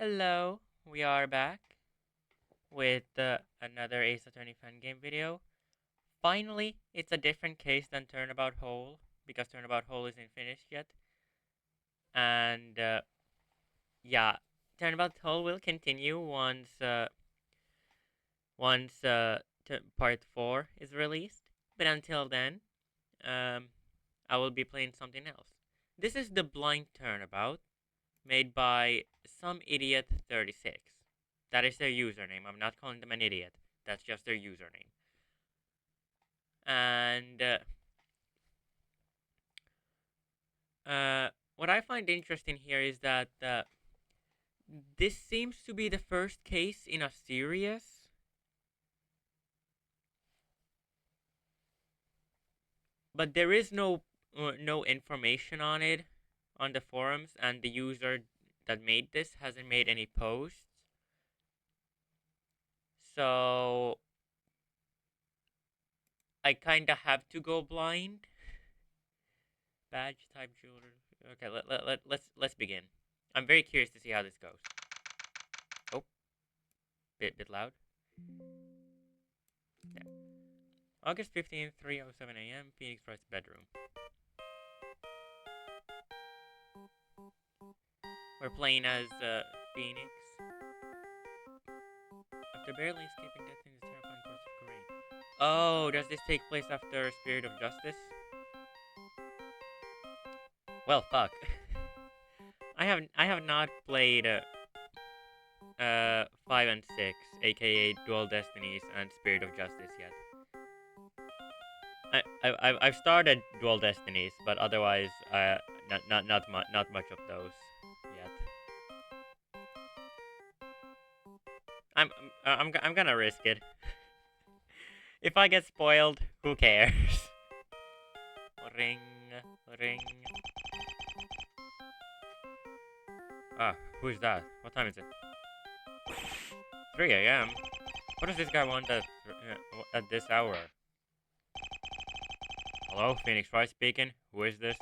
Hello, we are back with another Ace Attorney fan game video. Finally, it's a different case than Turnabout Hole because Turnabout Hole isn't finished yet. And yeah, Turnabout Hole will continue once part 4 is released. But until then, um, I will be playing something else. This is the Blind Turnabout made by some idiot 36. That is their username. I'm not calling them an idiot. That's just their username. And what I find interesting here is that this seems to be the first case in a series. But there is no information on it on the forums, and the user that made this hasn't made any posts. So I kind of have to go blind. Badge type jewelry. Okay, let's begin. I'm very curious to see how this goes. Oh, bit loud. Yeah. August 15th, 3:07 a.m. Phoenix Wright's bedroom. We're playing as Phoenix. After barely escaping death in his terrifying course of career. Oh, does this take place after Spirit of Justice? Well, fuck. I have not played 5 and 6, aka Dual Destinies and Spirit of Justice yet. I've started Dual Destinies, but otherwise, not much of those yet. I'm gonna risk it. If I get spoiled, who cares? Ring, ring. Ah, who's that? What time is it? 3 a.m. What does this guy want at this hour? Hello, Phoenix Wright speaking. Who is this?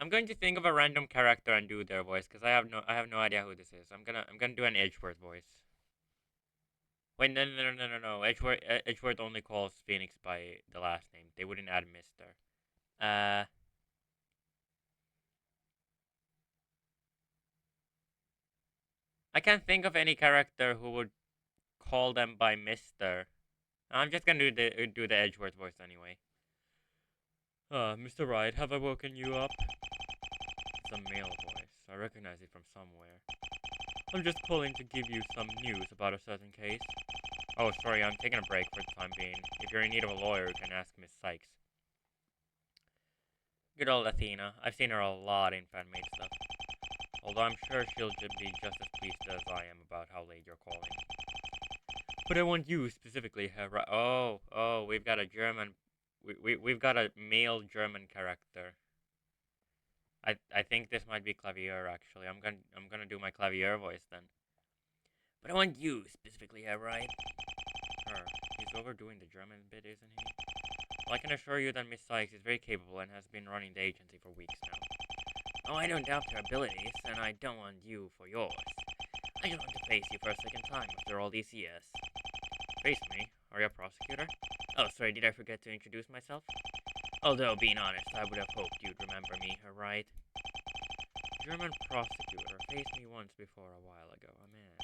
I'm going to think of a random character and do their voice because I have no idea who this is. I'm gonna do an Edgeworth voice. Wait, no. Edgeworth only calls Phoenix by the last name. They wouldn't add Mister. Uh, I can't think of any character who would call them by Mister. I'm just gonna do the Edgeworth voice anyway. Mr. Wright, have I woken you up? It's a male voice. I recognize it from somewhere. I'm just calling to give you some news about a certain case. Oh, sorry, I'm taking a break for the time being. If you're in need of a lawyer, you can ask Miss Sykes. Good old Athena. I've seen her a lot in fan-made stuff. Although I'm sure she'll be just as pleased as I am about how late you're calling. But I want you specifically, oh, we've got a German... We've got a male German character. I think this might be Clavier, actually. I'm gonna do my Clavier voice, then. But I want you specifically, right? He's overdoing the German bit, isn't he? Well, I can assure you that Miss Sykes is very capable and has been running the agency for weeks now. Oh, I don't doubt her abilities, and I don't want you for yours. I just want to face you for a second time after all these years. Face me? Are you a prosecutor? Oh, sorry, did I forget to introduce myself? Although, being honest, I would have hoped you'd remember me, right? German prosecutor faced me once before a while ago, oh man.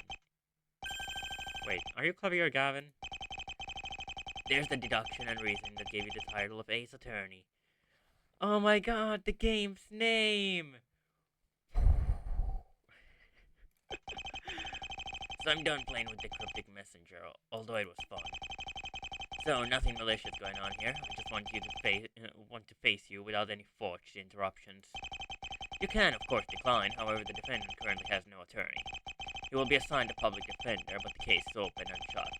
Wait, are you Clavier Gavin? There's the deduction and reason that gave you the title of Ace Attorney. Oh my god, the game's name! So I'm done playing with the cryptic messenger, although it was fun. So nothing malicious going on here. I just want to face you without any forged interruptions. You can, of course, decline. However, the defendant currently has no attorney. He will be assigned a public defender, but the case is open and shut.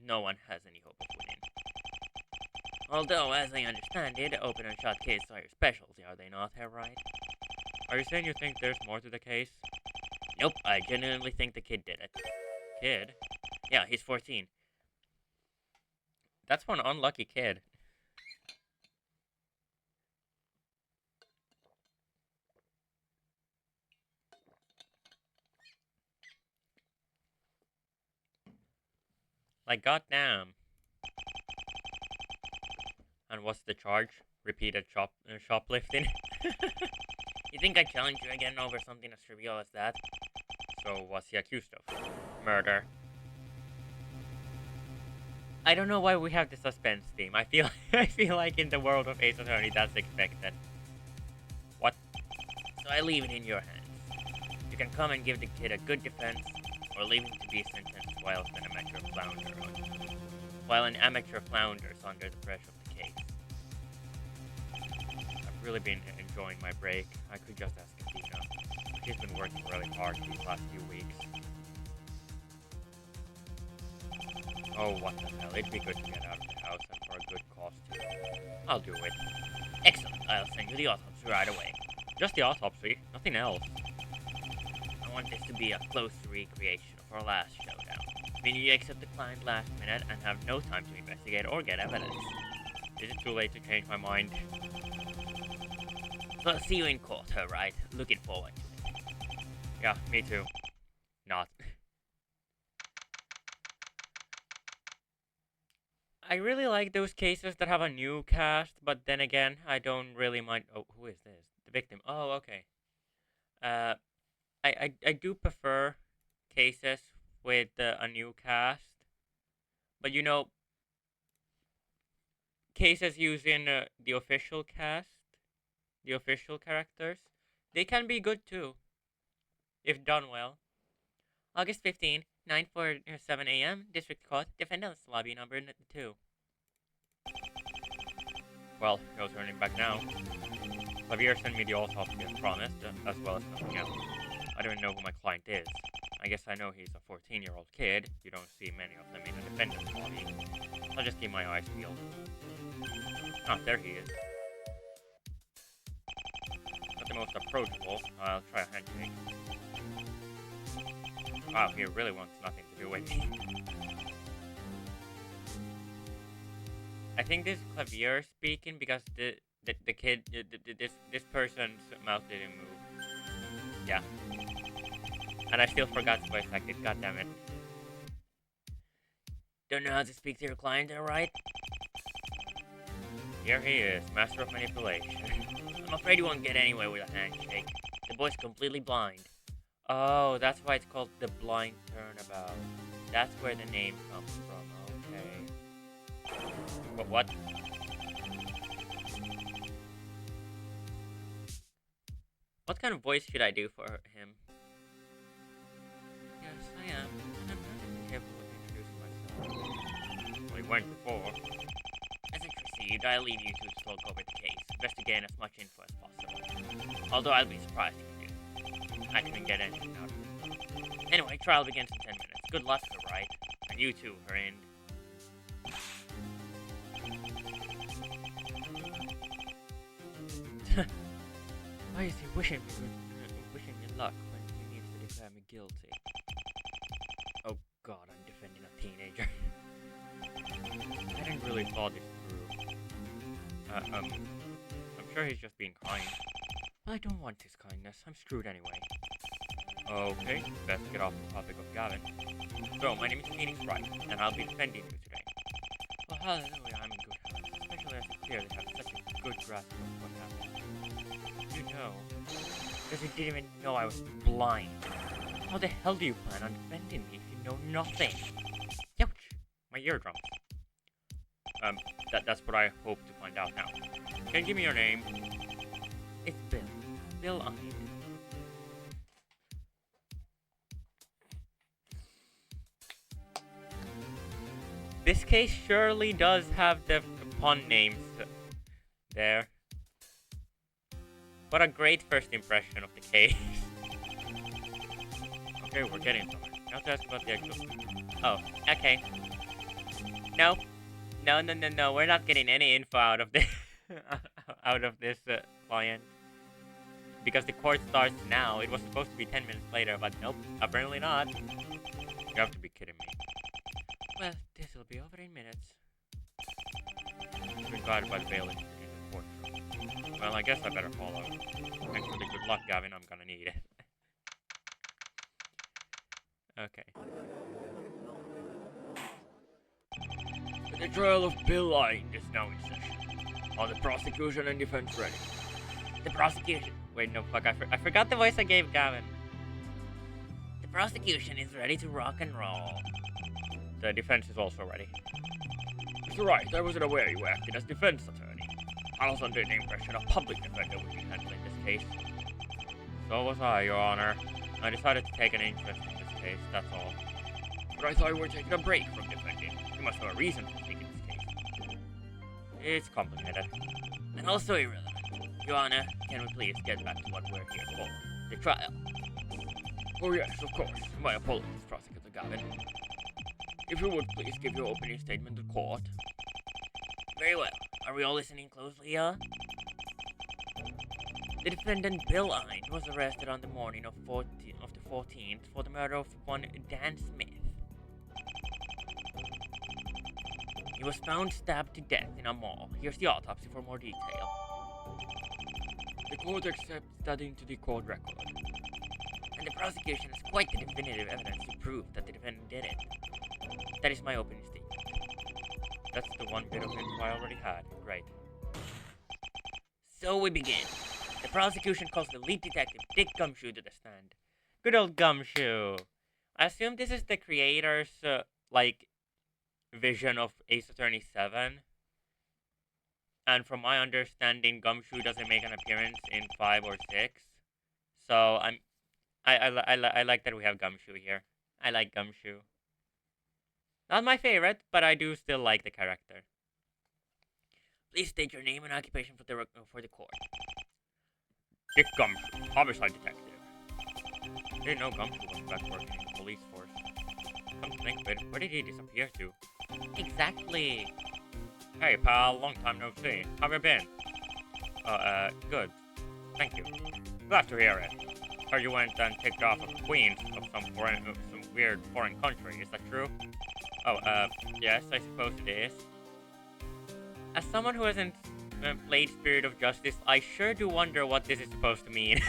No one has any hope of winning. Although, as I understand it, open and shut cases are your specialty, are they not, Herr Wright? Are you saying you think there's more to the case? Nope, I genuinely think the kid did it. Kid? Yeah, he's 14. That's one unlucky kid. Like, goddamn. And what's the charge? Repeated shoplifting? You think I challenge you again over something as trivial as that? So, what's he accused of? Murder. I don't know why we have the suspense theme. I feel I feel like in the world of Ace Attorney that's expected. What? So I leave it in your hands. You can come and give the kid a good defense, or leave him to be sentenced whilst an amateur while an amateur flounders under the pressure of the case. I've really been enjoying my break. I could just ask Athena. She's been working really hard these last few weeks. Oh, what the hell. It'd be good to get out of the house and for a good cause too. I'll do it. Excellent. I'll send you the autopsy right away. Just the autopsy, nothing else. I want this to be a close recreation of our last showdown. Meaning you accept the client last minute and have no time to investigate or get evidence. Is it too late to change my mind? So I'll see you in court, alright? Looking forward to it. Yeah, me too. Not. I really like those cases that have a new cast, but then again, I don't really mind. Oh, who is this? The victim. Oh, okay. I do prefer cases with a new cast, but you know, cases using the official cast, the official characters, they can be good too, if done well. August 15, 9:47 a.m. District Court, defendant's lobby number 2. Well, no turning back now. Javier sent me the autopsy as promised, as well as nothing else. I don't even know who my client is. I guess I know he's a 14-year-old kid. You don't see many of them in a defendant's lobby. I'll just keep my eyes peeled. Ah, there he is. Not the most approachable. I'll try a handshake. Wow, he really wants nothing to do with me. I think this is Clavier speaking because the kid, this person's mouth didn't move. Yeah. And I still forgot to voice act it, goddammit. Don't know how to speak to your client, alright? Here he is, master of manipulation. I'm afraid you won't get anywhere with a handshake. The boy's completely blind. Oh, that's why it's called the Blind Turnabout. That's where the name comes from, okay. But what? What kind of voice should I do for him? Yes, I am. And I'm not careful with introducing myself. Well, you weren't before. As it proceeds, I'll leave you two to talk over the case, investigate as much info as possible. Although I'll be surprised if you do. I couldn't get anything out of it. Anyway, trial begins in 10 minutes. Good luck, alright? And you two are in. Why is he wishing me luck when he needs to declare me guilty? Oh god, I'm defending a teenager. I didn't really thought this through. I'm sure he's just being kind. But I don't want his kindness. I'm screwed anyway. Okay, best get off the topic of Gavin. So, my name is Phoenix Wright, and I'll be defending you today. Well, hallelujah, I'm in good hands, especially as you clearly have such a good grasp of what happened. You know, because you didn't even know I was blind. How the hell do you plan on defending me if you know nothing? Ouch! My eardrums. That's what I hope to find out now. Can you give me your name? It's Bill. Bill Akane. This case surely does have the pun names there. What a great first impression of the case. Okay, we're getting somewhere. Now to ask about the actual... Oh, okay. No. No. We're not getting any info out of this... out of this client. Because the court starts now. It was supposed to be 10 minutes later, but nope. Apparently not. You have to be kidding me. Well, this will be over in minutes. It's been guarded by the bailiff in the courtroom. Well, I guess I better follow. Thanks for the good luck, Gavin. I'm gonna need it. Okay. The trial of Bill Lyne is now in session. Are the prosecution and defense ready? The prosecution... Wait, no, fuck, I forgot the voice I gave Gavin. The prosecution is ready to rock and roll. The defense is also ready. Mr. Wright, I wasn't aware you acted as defense attorney. I was under the impression a public defender would be handling this case. So was I, Your Honor. I decided to take an interest in this case, that's all. But I thought we were taking a break from defending. You must have a reason for taking this case. It's complicated. And also irrelevant. Your Honor, can we please get back to what we're here for? The trial. Oh yes, of course. My apologies, Prosecutor Gavin. If you would please give your opening statement to court. Very well. Are we all listening closely, The defendant Bill Lyne was arrested on the morning of the 14th for the murder of one Dan Smith. He was found stabbed to death in a mall. Here's the autopsy for more detail. The court accepts that into the court record. And the prosecution has quite the definitive evidence to prove that the defendant did it. That is my opening statement. That's the one bit of info I already had. Great. So we begin. The prosecution calls the lead detective, Dick Gumshoe, to the stand. Good old Gumshoe. I assume this is the creator's, vision of Ace Attorney 7. And from my understanding, Gumshoe doesn't make an appearance in 5 or 6. So I like that we have Gumshoe here. I like Gumshoe. Not my favorite, but I do still like the character. Please state your name and occupation for the court. Dick Gumshoe, homicide detective. I didn't know Gumshoe was back working in the police force. Come to think of it, where did he disappear to? Exactly. Hey pal, long time no see. How have you been? Good. Thank you. Glad to hear it. Heard you went and ticked off of Queens of some weird foreign country, is that true? Oh, yes, I suppose it is. As someone who hasn't played Spirit of Justice, I sure do wonder what this is supposed to mean.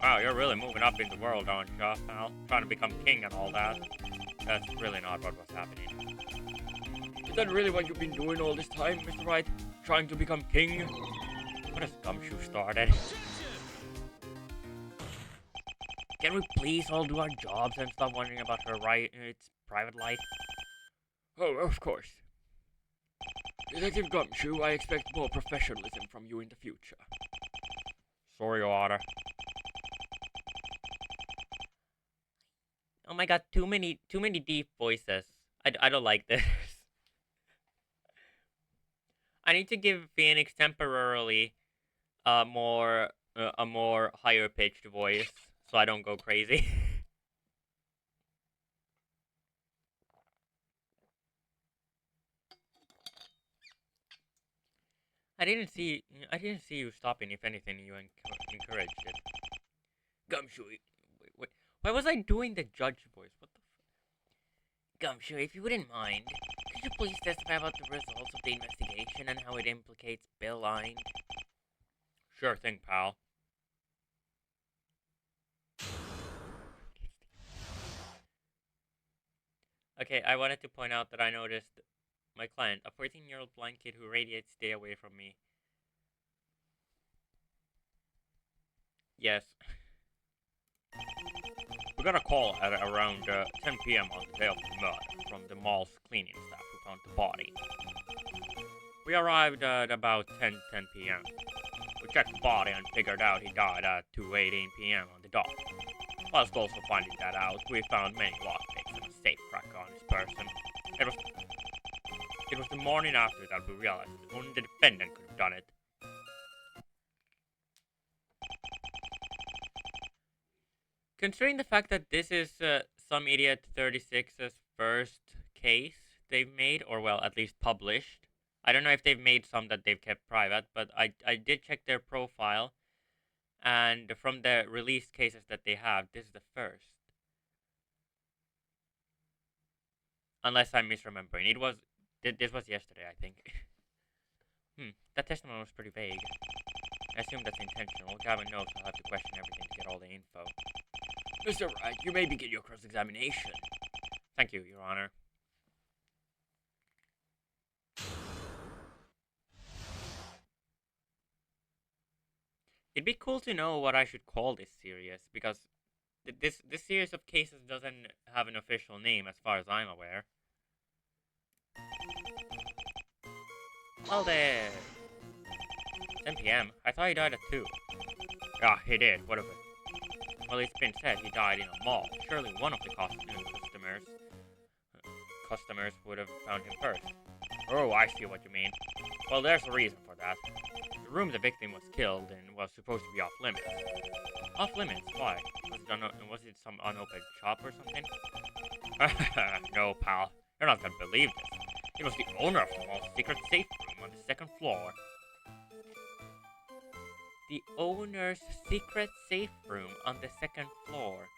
Wow, you're really moving up in the world, aren't you, pal? Trying to become king and all that. That's really not what was happening. Is that really what you've been doing all this time, Mr. Wright? Trying to become king? What has Gumshoe started? Can we please all do our jobs and stop wondering about its private life? Oh, of course. Detective Gumshoe, I expect more professionalism from you in the future. Sorry, Your Honor. Oh my god, too many deep voices. I don't like this. I need to give Phoenix temporarily a more higher pitched voice so I don't go crazy. I didn't see you stopping. If anything, you encouraged it. Gumshoe, wait, why was I doing the judge voice? What the Gumshoe, if you wouldn't mind, could you please testify about the results of the investigation and how it implicates Bill Lyne? Sure thing, pal. Okay, I wanted to point out that I noticed my client, a 14-year-old blind kid who radiates stay away from me. Yes. We got a call at around 10 p.m. on the day of the murder from the mall's cleaning staff who found the body. We arrived at about 10 p.m. We checked the body and figured out he died at 2:18 p.m. on the dot. Whilst also finding that out, we found many lockpicks and a safe cracker on his person. It was the morning after that we realized that only the defendant could have done it. Considering the fact that this is some idiot 36's first case they've made, or well, at least published. I don't know if they've made some that they've kept private, but I did check their profile, and from the released cases that they have, this is the first. Unless I'm misremembering. This was yesterday, I think. That testimony was pretty vague. I assume that's intentional. Gavin knows I'll have to question everything to get all the info. Mr. Wright, you may begin your cross-examination. Thank you, Your Honor. It'd be cool to know what I should call this series, because this series of cases doesn't have an official name as far as I'm aware. Well, the 10 p.m. I thought he died at 2. Ah, he did. What of it? Well, it's been said he died in a mall. Surely one of the customers would have found him first. Oh, I see what you mean. Well, there's a reason for that. The room the victim was killed in was supposed to be off limits. Off limits? Why? Was it some unopened shop or something? No, pal. You're not gonna believe this. It was the owner of the mall's secret safe room on the 2nd floor. The owner's secret safe room on the 2nd floor.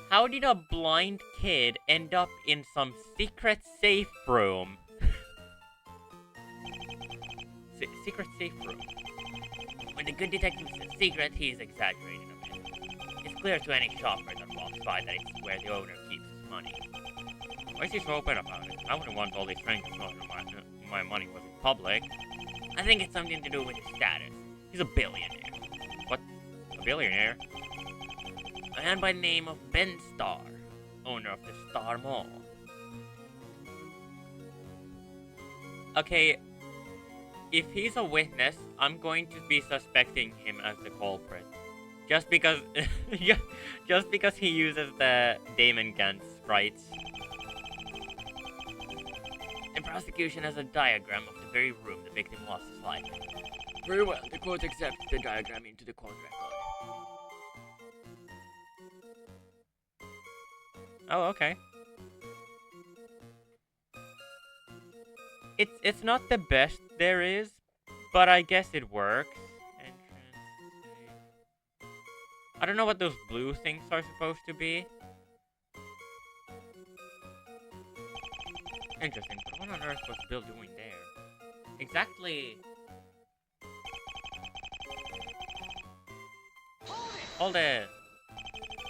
How did a blind kid end up in some secret safe room? Secret safe room. When the good detective says secret, he's exaggerating a bit. It's clear to any shopper that walks by that it's where the owner keeps his money. Why is he so open about it? I wouldn't want all these strangers knowing my money was in public. I think it's something to do with his status. He's a billionaire. What? A billionaire? A man by the name of Ben Starr, owner of the Star Mall. Okay, if he's a witness, I'm going to be suspecting him as the culprit. Just because he uses the Damon Gantz sprites. The prosecution has a diagram of the very room the victim lost his life in. Very well, the court accepts the diagram into the court record. Oh, okay. It's not the best there is, but I guess it works. Entrance. I don't know what those blue things are supposed to be. Interesting, but what on earth was Bill doing there? Exactly. Hold it!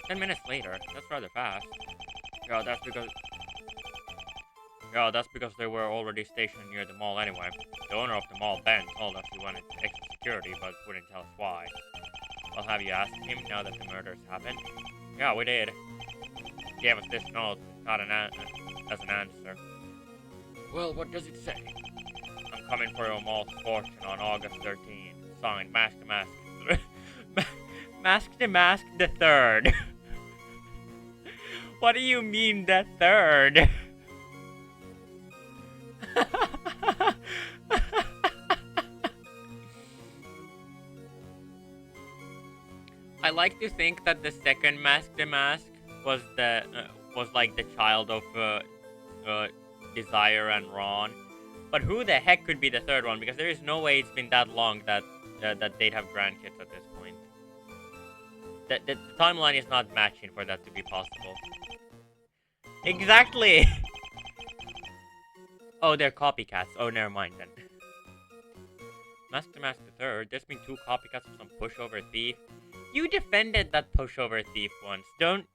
10 minutes later. That's rather fast. Yeah, that's because they were already stationed near the mall anyway. The owner of the mall, Ben, told us he wanted extra security, but wouldn't tell us why. Well, have you asked him now that the murders happened? Yeah, we did. He gave us this note, not as an answer. Well, what does it say? I'm coming for your mall's fortune on August 13th. Signed, Mask to Mask. Mask to Mask the 3rd. What do you mean the 3rd? I like to think that the second Mask to Mask was like the child of Desire and Ron, but who the heck could be the third one? Because there is no way it's been that long that they'd have grandkids at this point. The timeline is not matching for that to be possible. Exactly. Oh, they're copycats. Oh, never mind then. Mask to Mask the 3rd. There's been 2 copycats of some pushover thief. You defended that pushover thief once. Don't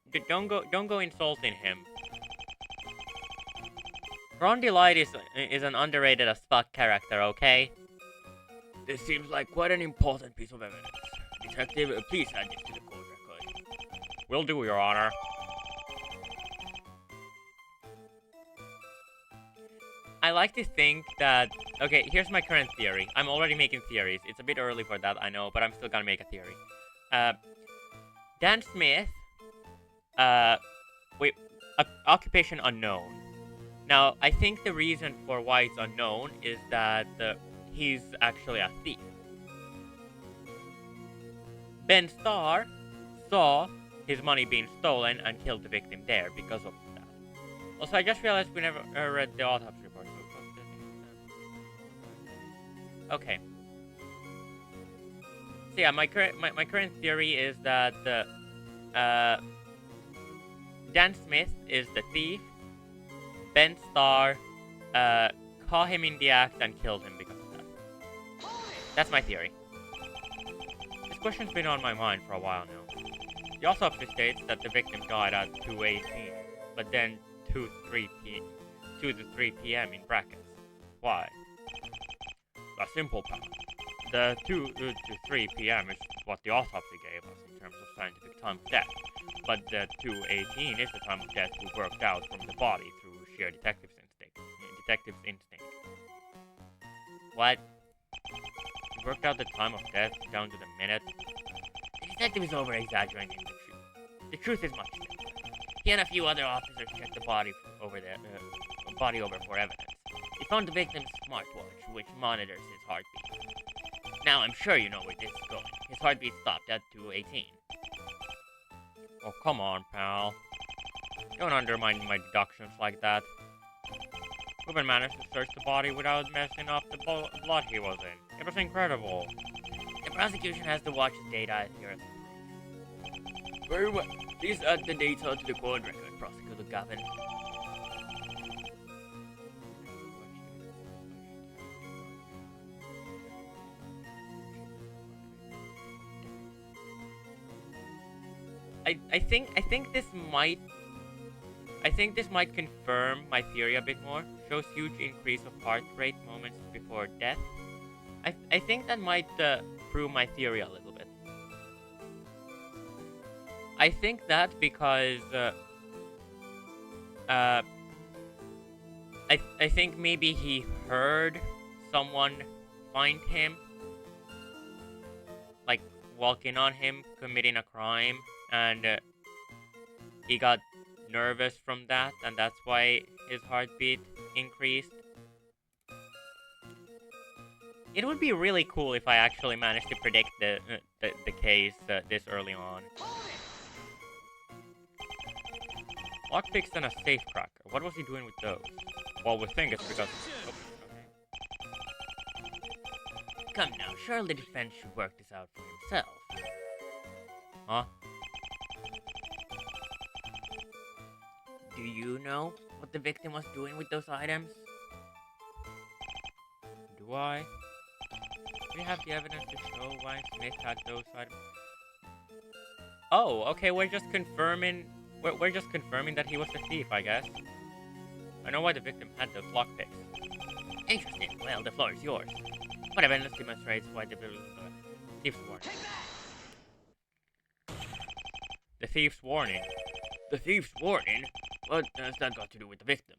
go insulting him. Ron Delight is an underrated as fuck character, okay? This seems like quite an important piece of evidence. Detective, please add this to the court record. Will do, Your Honor. I like to think that... Okay, here's my current theory. I'm already making theories. It's a bit early for that, I know, but I'm still gonna make a theory. Dan Smith... occupation unknown. Now, I think the reason for why it's unknown is that he's actually a thief. Ben Starr saw his money being stolen and killed the victim there because of that. Also, I just realized we never read the autopsy report. Okay. So yeah, my current theory is that Dan Smith is the thief. Ben Starr caught him in the act and killed him because of that. That's my theory. This question's been on my mind for a while now. The autopsy states that the victim died at 2:18, but then 2 to 3 p.m. in brackets. Why? A simple path. The 2 to 3 p.m. is what the autopsy gave us in terms of scientific time of death, but the 2:18 is the time of death we worked out from the body through sheer detective's instinct. What? We worked out the time of death down to the minute? The detective is over-exaggerating the truth. The truth is much simpler. He and a few other officers checked the body over for evidence. They found the victim's smartwatch, which monitors his heartbeat. Now I'm sure you know where this is going. His heartbeat stopped at 2:18. Oh, come on, pal. Don't undermine my deductions like that. Ruben managed to search the body without messing up the blood he was in. It was incredible. The prosecution has the watch's data here. Very well. Please add the data to the court record, Prosecutor Gavin. I think this might confirm my theory a bit more. Shows huge increase of heart rate moments before death. I think that might prove my theory a little bit. I think that because I think maybe he heard someone find him, like walking on him committing a crime, and he got nervous from that, and that's why his heartbeat increased. It would be really cool if I actually managed to predict the case this early on. Lockpicks and a safe cracker. What was he doing with those? Well, we think it's because... Oh, okay. Come now, surely the defense should work this out for himself. Huh? Do you know what the victim was doing with those items? Do I? Do you have the evidence to show why Smith had those items? Oh, okay, we're just confirming that he was the thief, I guess. I know why the victim had those lockpicks. Interesting. Well, the floor is yours. What evidence demonstrates why the thief's warning? The thief's warning? The thief's warning? What has that got to do with the victim?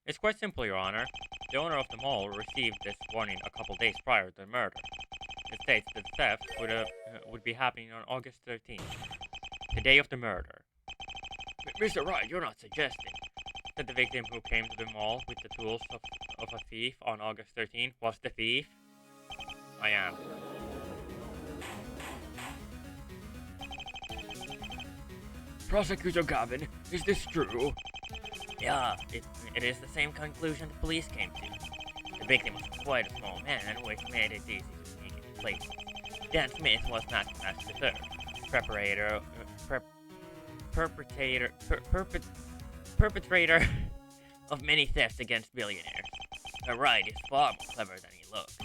It's quite simple, Your Honor. The owner of the mall received this warning a couple days prior to the murder. It states that the theft would be happening on August 13th, the day of the murder. Mr. Wright, you're not suggesting that the victim who came to the mall with the tools of a thief on August 13th was the thief? I am. Prosecutor Gavin, is this true? Yeah, it is the same conclusion the police came to. The victim was quite a small man, which made it easy to sneak into places. Dan Smith was Maximus III, perpetrator of many thefts against billionaires. Wright is far more clever than he looks.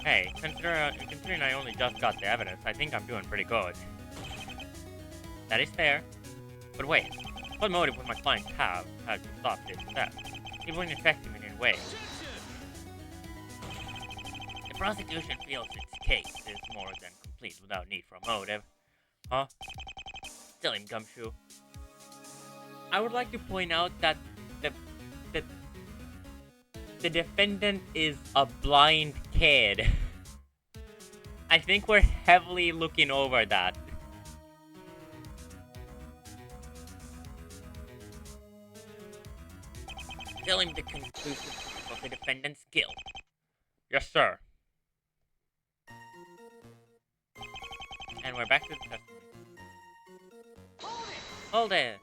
Hey, considering I only just got the evidence, I think I'm doing pretty good. That is fair. But wait, what motive would my client have had to stop this theft? It wouldn't affect him in any way. The prosecution feels its case is more than complete without need for a motive. Huh? Still him, Gumshoe. I would like to point out that the defendant is a blind kid. I think we're heavily looking over that. Tell him the conclusive proof of the defendant's guilt. Yes, sir. And we're back to the testimony. Hold it!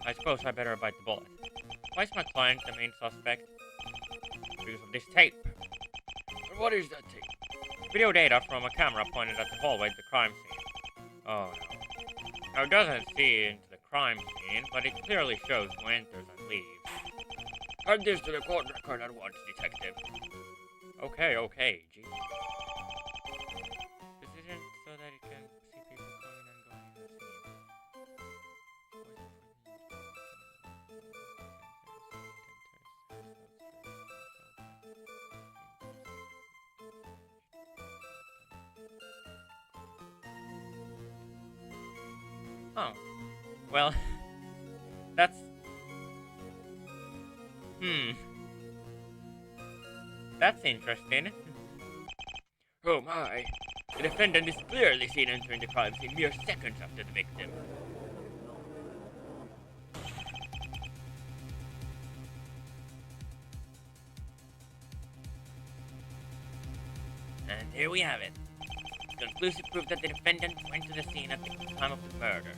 I suppose I better bite the bullet. Why is my client the main suspect? Because of this tape. But what is that tape? Video data from a camera pointed at the hallway to the crime scene. Oh no. Now it doesn't see into the crime scene, but it clearly shows who enters and leaves. Add this to the court record at once, detective. Okay, G. This isn't so that it can see people coming and going in the scene. Oh. Well, that's... That's interesting. Oh my. The defendant is clearly seen entering the crime scene mere seconds after the victim. And here we have it. Conclusive proof that the defendant went to the scene at the time of the murder.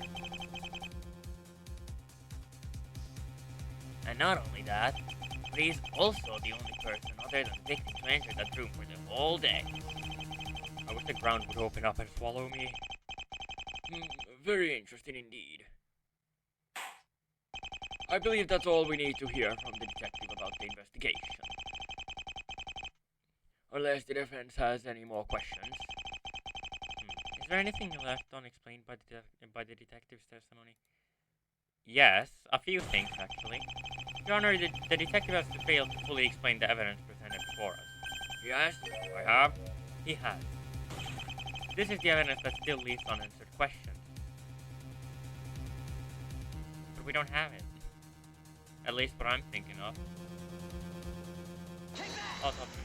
And not only that, but he is also the only person other than the victim to enter that room for the whole day. I wish the ground would open up and swallow me. Very interesting indeed. I believe that's all we need to hear from the detective about the investigation. Unless the defense has any more questions. Is there anything left unexplained by the detective's testimony? Yes, a few things actually. Your Honor, the detective has failed to fully explain the evidence presented before us. Yes, I have. He has. This is the evidence that still leaves unanswered questions. But we don't have it. At least what I'm thinking of. Autopsy.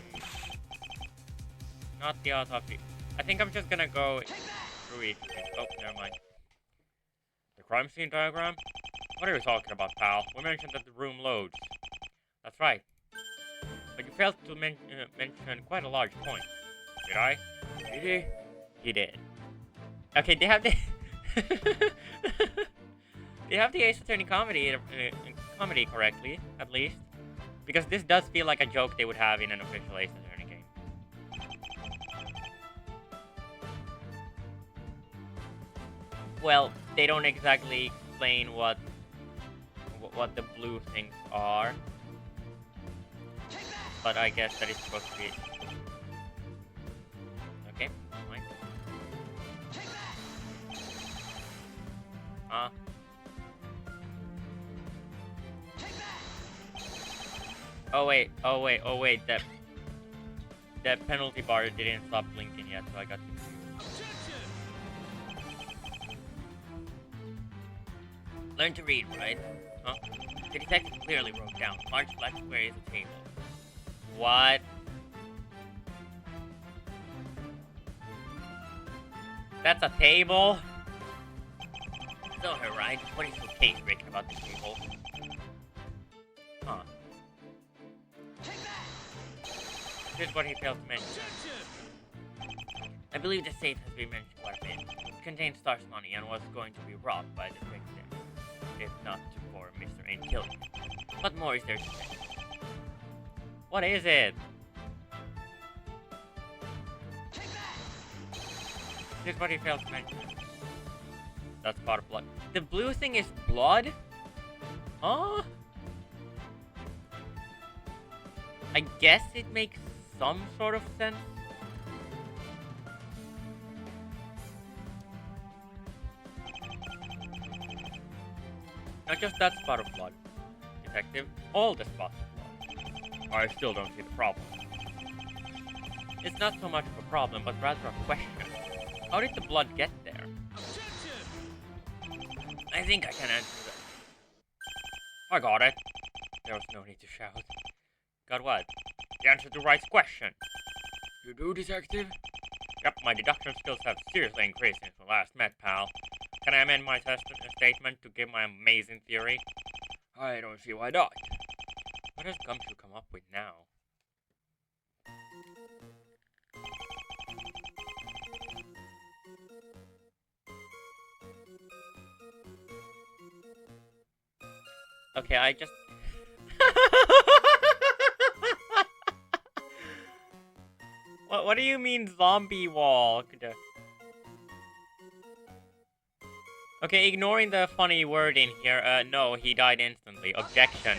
Not the autopsy. I think I'm just gonna go through each of these. Oh, never mind. The crime scene diagram? What are you talking about, pal? We mentioned that the room loads. That's right. But you failed to mention quite a large point. Did I? Did he? He did. Okay, they have the... they have the Ace Attorney comedy correctly, at least. Because this does feel like a joke they would have in an official Ace Attorney game. Well, they don't exactly explain what the blue things are. But I guess that is supposed to be... Okay, fine. Oh wait, that penalty bar didn't stop blinking yet, so I got confused. Learn to read, right? Huh? The detective clearly wrote down large black square is a table. What? That's a table? So her, right? What is your case written about the table? Huh. Here's what he failed to mention. I believe the safe has been mentioned quite a bit. It contains Star's money and was going to be robbed by the victim, if not for Mr. Ain killing him. What more is there to say? What is it? Here's what he failed to mention. That's part of blood. The blue thing is blood? Huh? I guess it makes some sort of sense. Not just that spot of blood, detective. All the spots of blood. I still don't see the problem. It's not so much of a problem, but rather a question. How did the blood get there? I think I can answer that. I got it. There was no need to shout. Got what? The answer to Wright's question. You do, detective? Yep, my deduction skills have seriously increased since we last met, pal. Can I amend my statement to give my amazing theory? I don't see why not. What does Gumshoe come up with now? Okay, I just... What do you mean zombie walked? Okay, ignoring the funny word in here, no, he died instantly. Objection.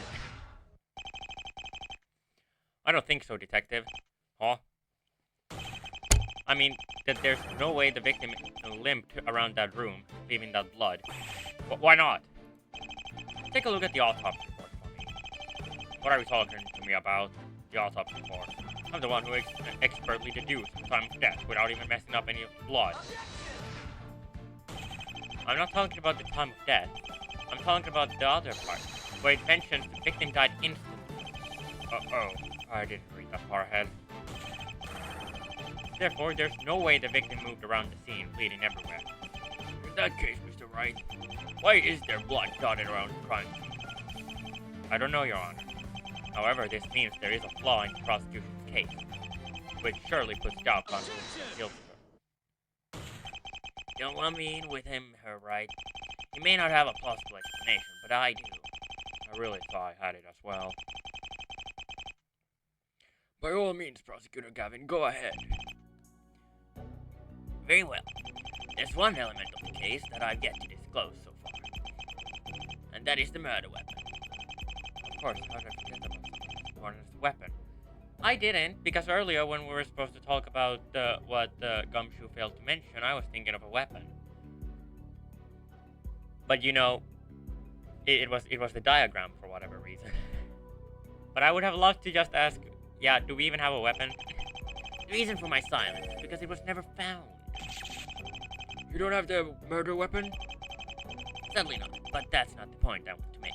I don't think so, detective. Huh? I mean, that there's no way the victim limped around that room, leaving that blood. Why not? Take a look at the autopsy report for me. What are you talking to me about? The autopsy report. I'm the one who expertly deduced the time of death without even messing up any of the blood. I'm not talking about the time of death. I'm talking about the other part, where it mentions the victim died instantly. Uh-oh, I didn't read that far ahead. Therefore, there's no way the victim moved around the scene, bleeding everywhere. In that case, Mr. Wright, why is there blood dotted around the crime scene? I don't know, Your Honor. However, this means there is a flaw in the prosecution's case, which surely puts doubt on who's guilty of her. Don't want me in with him, her right? He may not have a plausible explanation, but I do. I really thought I had it as well. By all means, Prosecutor Gavin, go ahead. Very well. There's one element of the case that I've yet to disclose so far. And that is the murder weapon. Of course, how did I forget about something as important as the weapon? I didn't, because earlier when we were supposed to talk about what Gumshoe failed to mention, I was thinking of a weapon. But you know, it was the diagram for whatever reason. But I would have loved to just ask, yeah, do we even have a weapon? The reason for my silence is because it was never found. You don't have the murder weapon? Sadly not, but that's not the point I want to make.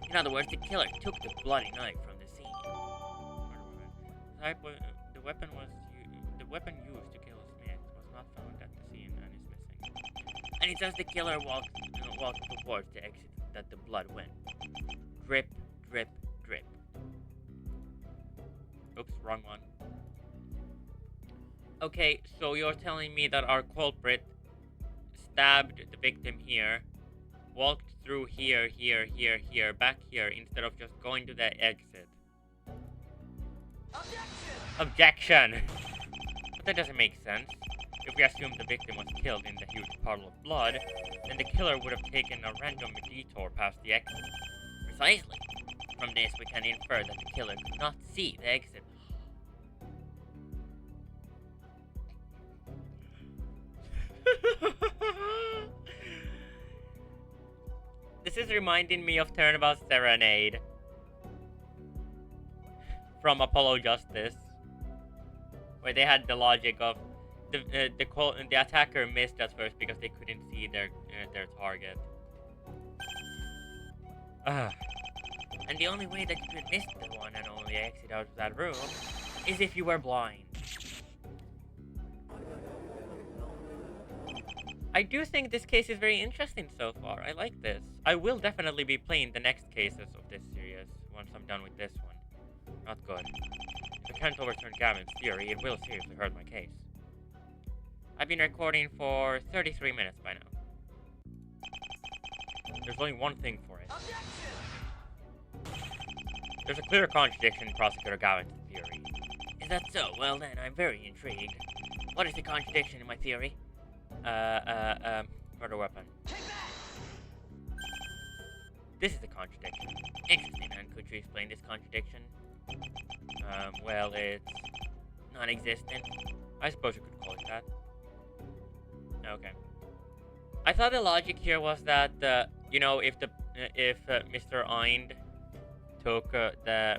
In other words, the killer took the bloody knife from the scene. The weapon used to kill Smith was not found at the scene and is missing. And it says the killer walked towards the exit that the blood went. Drip, drip, drip. Oops, wrong one. Okay, so you're telling me that our culprit stabbed the victim here, walked through here, back here, instead of just going to the exit. Objection! But that doesn't make sense. If we assume the victim was killed in the huge puddle of blood, then the killer would have taken a random detour past the exit. Precisely. From this, we can infer that the killer could not see the exit. This is reminding me of Turnabout's Serenade from Apollo Justice, where they had the logic of the attacker missed at first because they couldn't see their target. And the only way that you could miss the one and only exit out of that room is if you were blind. I do think this case is very interesting so far. I like this. I will definitely be playing the next cases of this series once I'm done with this one. Not good. If I can't overturn Gavin's theory, it will seriously hurt my case. I've been recording for 33 minutes by now. There's only one thing for it. There's a clear contradiction in Prosecutor Gavin's theory. Is that so? Well then, I'm very intrigued. What is the contradiction in my theory? Murder weapon. This is the contradiction. Interesting, and could you explain this contradiction? Well, it's non-existent. I suppose you could call it that. Okay. I thought the logic here was that, you know, if Mr. Eind took the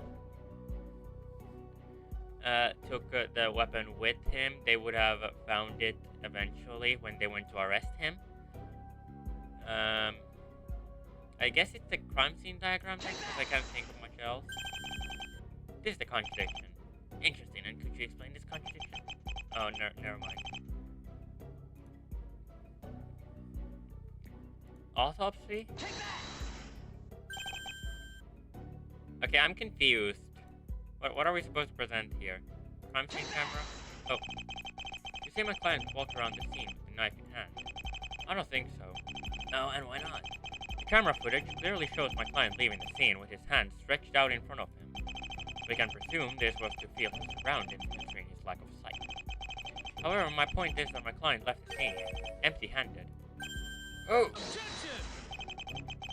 weapon with him, they would have found it eventually when they went to arrest him. I guess it's the crime scene diagram thing, because I can't think of much else. This is the contradiction. Interesting, and could you explain this contradiction? Oh, never mind. Autopsy? Okay, I'm confused. What are we supposed to present here? Crime scene camera? Oh. You say my client walked around the scene with a knife in hand. I don't think so. No, and why not? The camera footage clearly shows my client leaving the scene with his hands stretched out in front of him. We can presume this was to feel his surroundings considering his lack of sight. However, my point is that my client left the scene empty-handed. Oh!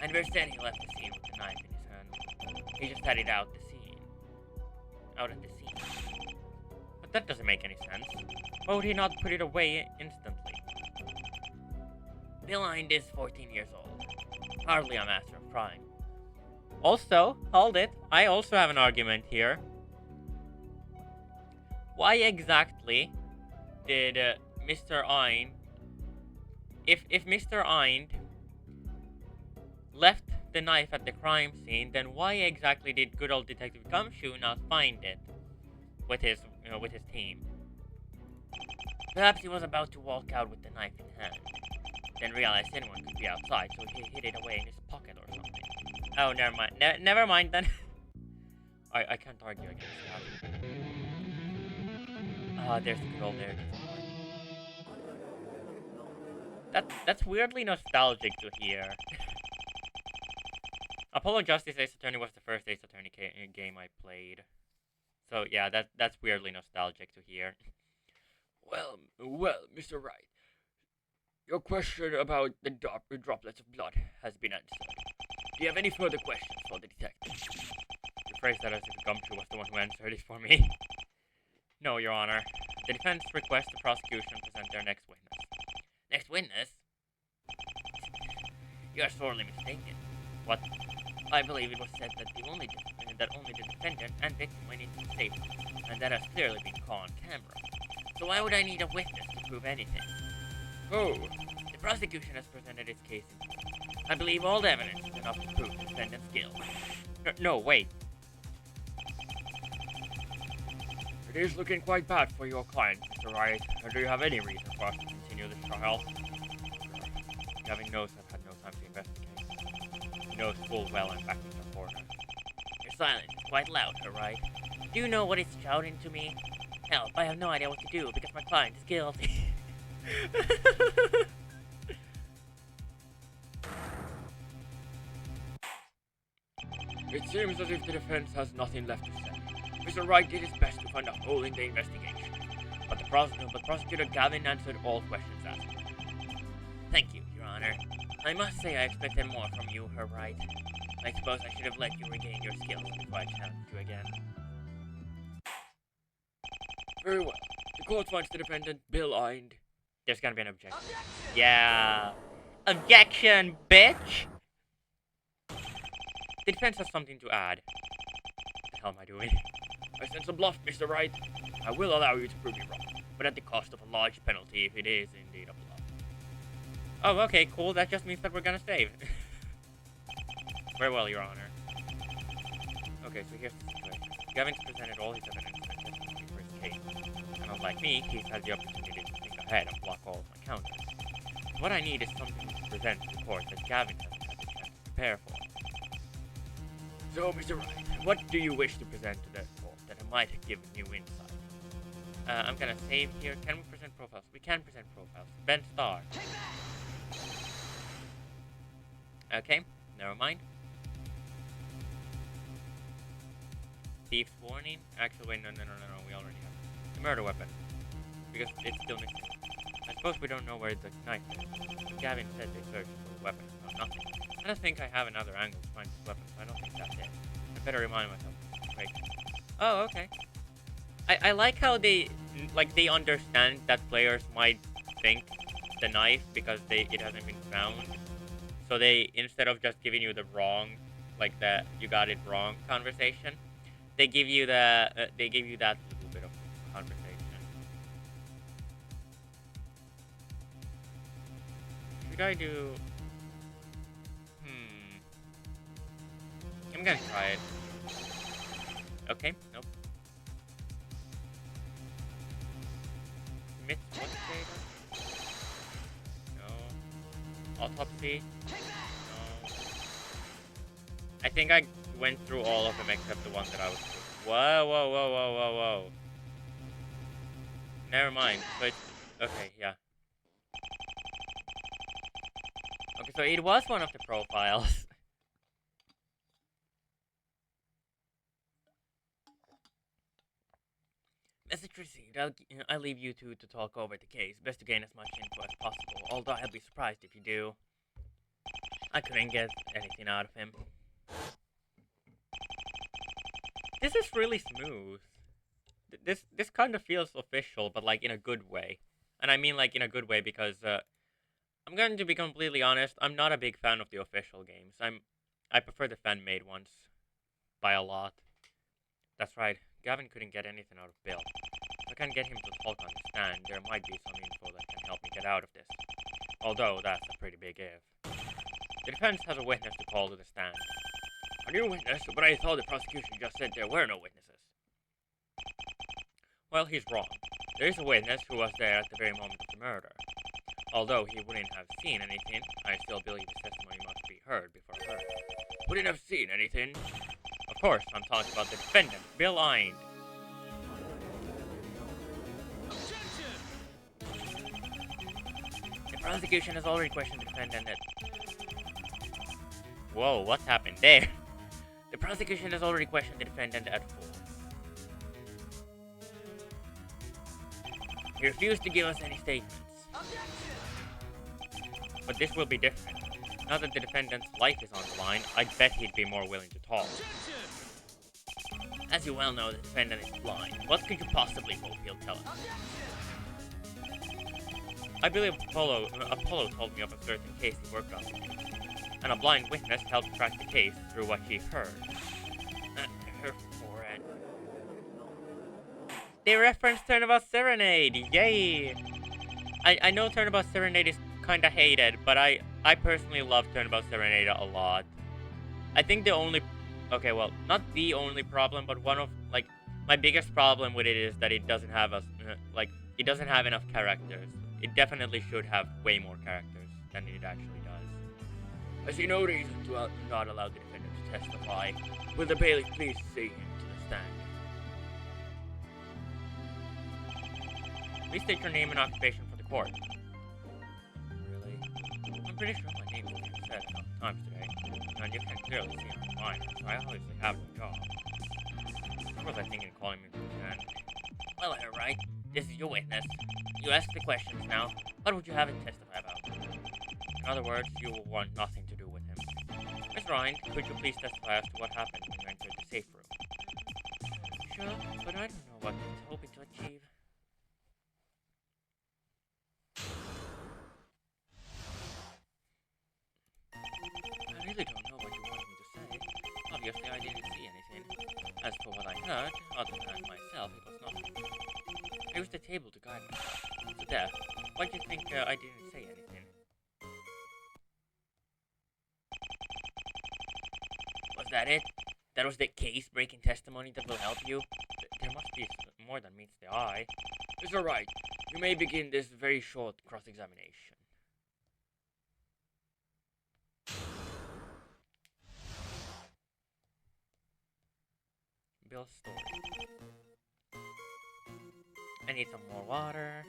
And instead he left the scene with the knife in his hand. He just had it out at the scene. But that doesn't make any sense. Why would he not put it away instantly? Bill Eind is 14 years old. Hardly a master of crime. Also, hold it, I also have an argument here. Why exactly did Mr. Eind if Mr. Eind left the knife at the crime scene, then why exactly did good old Detective Gumshoe not find it with his with his team? Perhaps he was about to walk out with the knife in hand, then realized anyone could be outside, so he hid it away in his pocket or something. Oh, never mind. Never mind then. I can't argue against that. Ah, there's the good old air. That's weirdly nostalgic to hear. Apollo Justice Ace Attorney was the first Ace Attorney game I played. So yeah, that's weirdly nostalgic to hear. Well, Mr. Wright, your question about the droplets of blood has been answered. Do you have any further questions for the detective? You phrased that as if Gumshoe was the one who answered it for me. No, Your Honor. The defense requests the prosecution present their next witness. Next witness? You are sorely mistaken. What? I believe it was said that only the defendant and victim went into the safe, and that has clearly been caught on camera. So why would I need a witness to prove anything? Oh, the prosecution has presented its case in court. I believe all the evidence is enough to prove the defendant's guilt. No, wait. It is looking quite bad for your client, Mr. Wright. Do you have any reason for us to continue this trial? Gavin knows I've had no time to investigate. He knows full well I'm backing the corner. Your silence is quite loud, alright? Do you know what it's shouting to me? Help, I have no idea what to do because my client is guilty. It seems as if the defense has nothing left to say. Mr. Wright did his best to find a hole in the investigation, but Prosecutor Gavin answered all questions asked. Thank you, Your Honor. I must say I expected more from you, Herr Wright. I suppose I should have let you regain your skills before I challenged you again. Very well. The court finds the defendant Bill Eind. There's gonna be an objection. Yeah. Objection, bitch! The defense has something to add. What the hell am I doing? I sense a bluff, Mr. Wright. I will allow you to prove me wrong, but at the cost of a large penalty if it is indeed a bluff. Oh, okay, cool. That just means that we're gonna save. Very well, Your Honor. Okay, so here's the situation. Gavin's presented all his evidence and testimony for his case. And unlike me, Keith has the opportunity to think ahead and block all of my counters. What I need is something to present to the court that Gavin hasn't had the chance to prepare for. So, Mr. Wright, what do you wish to present to the court that I might have given you insight? I'm gonna save here. Can we present profiles? We can present profiles. Ben Starr. Okay, never mind. Thief's warning. Actually, wait, no. We already have the murder weapon because it's still missing. I suppose we don't know where the knife is. Gavin said they searched for the weapon and found nothing. I don't think I have another angle to find this weapon, so I don't think that's it. I better remind myself of the situation. Oh, okay. I like how they understand that players might think the knife because it hasn't been found. So they, instead of just giving you the wrong, like the you got it wrong conversation, they give you that little bit of conversation. Should I do? I'm gonna try it. Okay, nope. Smith, what data? No. Autopsy? No. I think I went through all of them except the one that I was through. Whoa. Never mind. But okay, yeah. Okay, so it was one of the profiles. Message received. I'll leave you two to talk over the case. Best to gain as much info as possible, although I'll be surprised if you do. I couldn't get anything out of him. This is really smooth. This kind of feels official, but like in a good way. And I mean like in a good way because I'm going to be completely honest, I'm not a big fan of the official games. I prefer the fan-made ones by a lot. That's right. Gavin couldn't get anything out of Bill. If I can get him to talk on the stand, there might be some info that can help me get out of this. Although, that's a pretty big if. The defense has a witness to call to the stand. A new witness, but I thought the prosecution just said there were no witnesses. Well, he's wrong. There is a witness who was there at the very moment of the murder. Although he wouldn't have seen anything, I still believe his testimony must be heard before heard. Wouldn't have seen anything? Of course, I'm talking about the defendant, Blind. The prosecution has already questioned the defendant at... Whoa, what happened there? The prosecution has already questioned the defendant at full. He refused to give us any statements. But this will be different. Now that the defendant's life is on the line, I bet he'd be more willing to talk. As you well know, the defendant is blind. What could you possibly hope he'll tell us? I believe Apollo told me of a certain case he worked on, and a blind witness helped crack the case through what he heard. Her forehead. They referenced Turnabout Serenade! Yay! I know Turnabout Serenade is kinda hated, but I personally love Turnabout Serenade a lot. I think the only... Okay, well, not the only problem, but one of, like, my biggest problem with it is that it doesn't have it doesn't have enough characters. It definitely should have way more characters than it actually does. I see no reason to not allow the defendant to testify. Will the bailiff please see him to the stand? Please state your name and occupation for the court. Really? I'm pretty sure my name has been said enough times today, and you can clearly see I'm fine, so I obviously have no job. What was I thinking calling me to the stand? Well, alright. This is your witness. You ask the questions now. What would you have him testify about? In other words, you will want nothing to do with him. Miss Ryan, could you please testify as to what happened when you entered the safe room? Sure, but I don't know what he was hoping to achieve. I really don't know what you want me to say. Obviously, I didn't see anything. As for what I heard, other than myself, it was nothing. I used the table to guide me. So there. Why do you think I didn't say anything? Was that it? That was the case-breaking testimony that will help you? There must be more than meets the eye. It's alright. You may begin this very short cross-examination. Bill's story. I need some more water.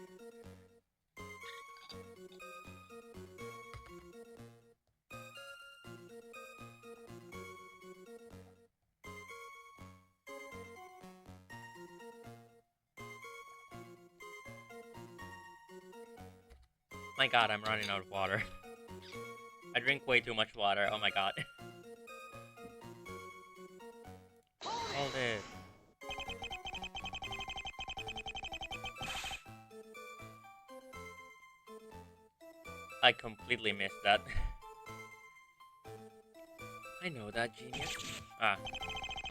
My god, I'm running out of water. I drink way too much water. Oh my god. Hold it. I completely missed that. I know that, genius. What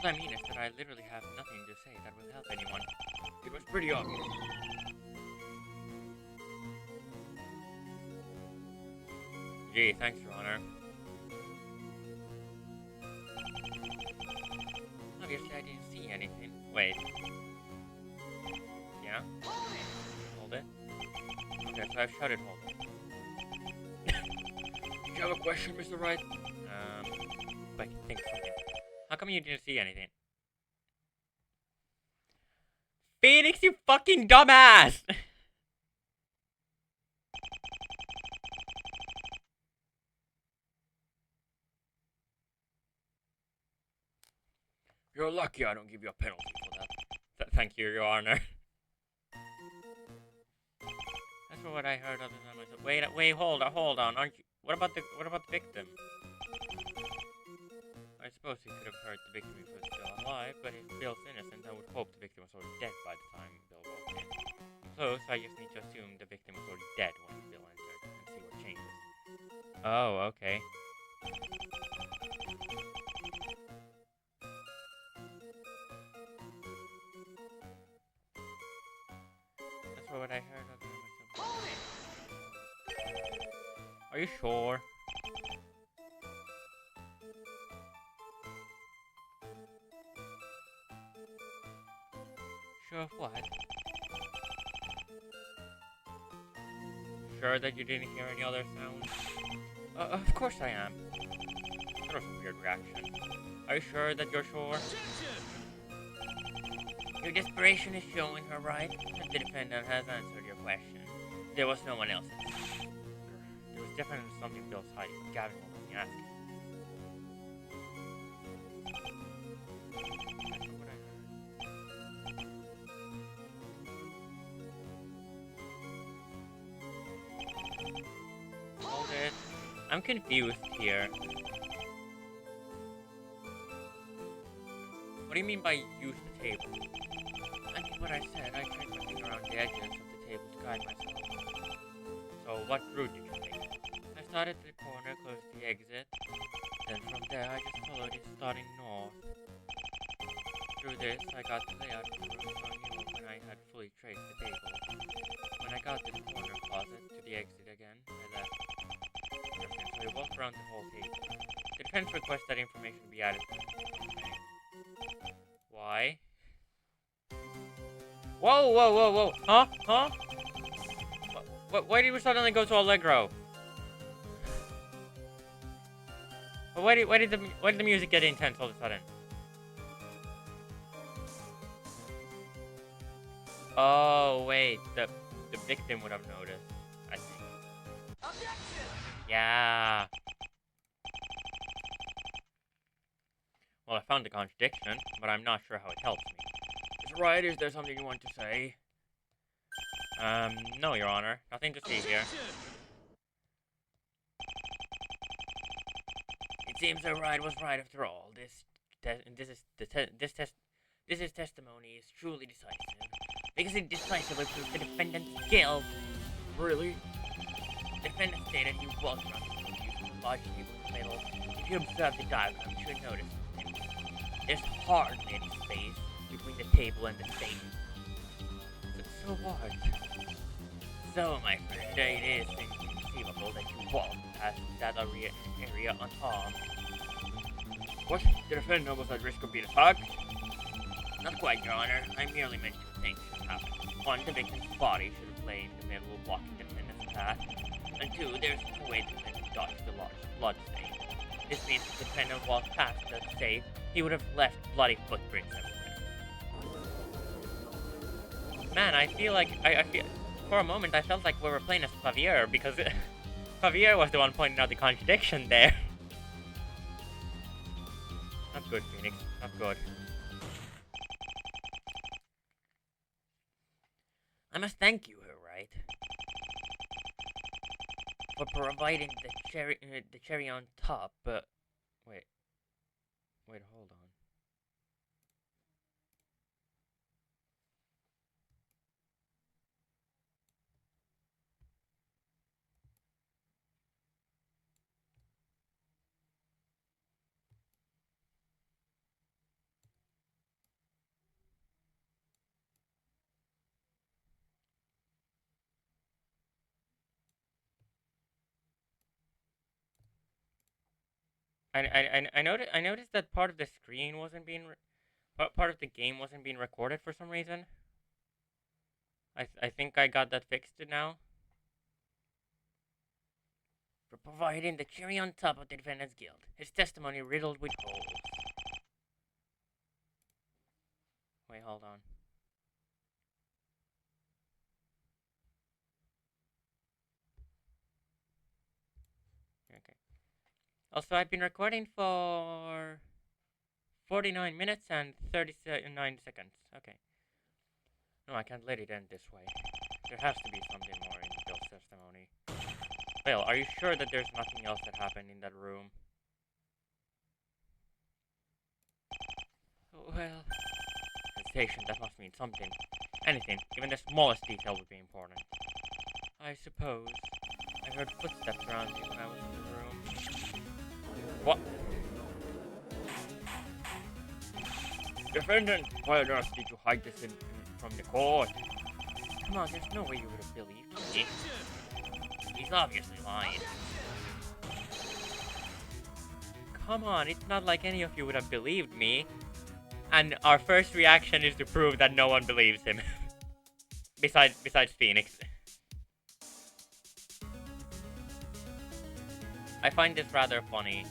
I mean is that I literally have nothing to say that will help anyone. It was pretty obvious. Gee, thanks, Your Honor. Obviously, I didn't see anything. Wait. Yeah? Hold it. Okay, so I've shouted hold it. Do you have a question, Mr. Wright? If I can think of something. How come you didn't see anything? Phoenix, you fucking dumbass! You're lucky I don't give you a penalty for that. Thank you, Your Honor. That's for what I heard other than myself. Wait, hold on. Aren't you? What about the victim? I suppose he could have heard the victim if he was still alive, but if Bill's innocent, I would hope the victim was already dead by the time Bill walked in. Close, I just need to assume the victim was already dead when Bill entered, and see what changes. Oh, okay. That's what I heard of myself. Are you sure? Sure of what? Sure that you didn't hear any other sounds? Of course I am. That was a weird reaction. Are you sure that you're sure? Your desperation is showing her, right? The defendant has answered your question. There was no one else. There was definitely something Bill's hiding, but Gavin won't let me ask him. Hold it. I'm confused here. What do you mean by use the table? I mean what I said. I tried looking around the edges of the table to guide myself. So what route did you take? I started at the corner close to the exit. Then from there I just followed it starting north. Through this I got the layout of the room so I knew when I had fully traced the table. When I got to the corner closet to the exit again, I left. So I walked around the whole table. The defense requests that information be added to the okay. Why? Whoa, whoa, whoa, whoa. Huh? Huh? Why did we suddenly go to Allegro? Why did the music get intense all of a sudden? Oh, wait. The victim would have noticed, I think. Objection! Yeah. Well, I found the contradiction, but I'm not sure how it helps me. Is it right? Is there something you want to say? No, Your Honor. Nothing to see here. It seems her ride was right after all. This testimony is truly decisive. Because it decisively proves the defendant's guilt. Really? The defendant stated he was not using the large table in the middle. If you observe the diagram, you should notice something. There's hardly any space between the table and the safe. So what? So, my friend, it is inconceivable that you walked past that area unharmed. What? The defendant was at risk of being attacked? Not quite, Your Honor. I merely meant two things should happen. One, the victim's body should have lain in the middle of blocking the defendant's path. And two, there's no way the defendant dodged the large blood stain. This means if the defendant walked past the safe, he would have left bloody footprints everywhere. Man, I feel like I feel for a moment I felt like we were playing as Javier because Javier was the one pointing out the contradiction there. Not good, Phoenix. Not good. I must thank you, right? For providing the cherry on top, but wait, hold on. I noticed that part of the screen wasn't being part of the game wasn't being recorded for some reason. I think I got that fixed now. For providing the cherry on top of the defendant's guilt, his testimony riddled with holes. Wait, hold on. Okay. Also, I've been recording for 49 minutes and 39 seconds. Okay. No, I can't let it end this way. There has to be something more in Bill's testimony. Bill, are you sure that there's nothing else that happened in that room? Well, sensation, that must mean something. Anything, even the smallest detail would be important. I suppose. I heard footsteps around me when I was in the room. What? Defendant, why on earth did you hide this from the court? Come on, there's no way you would have believed me. He's obviously lying. Come on, it's not like any of you would have believed me. And our first reaction is to prove that no one believes him. besides Phoenix. I find this rather funny.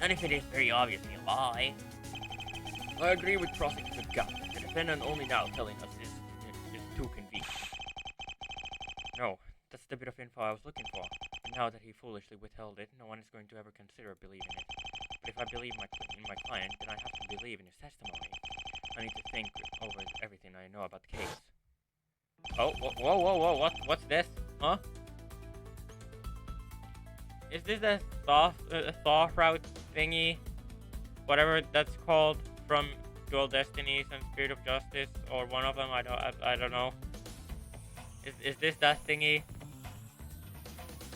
And if it is very obviously a lie. I agree with Prosecutor Gunn. The defendant only now telling us is too convenient. No, that's the bit of info I was looking for. And now that he foolishly withheld it, no one is going to ever consider believing it. But if I believe in my client, then I have to believe in his testimony. I need to think over everything I know about the case. Oh, whoa, what's this? Huh? Is this a thaw route thingy? Whatever that's called from Dual Destinies and Spirit of Justice, or one of them, I don't know. Is this that thingy?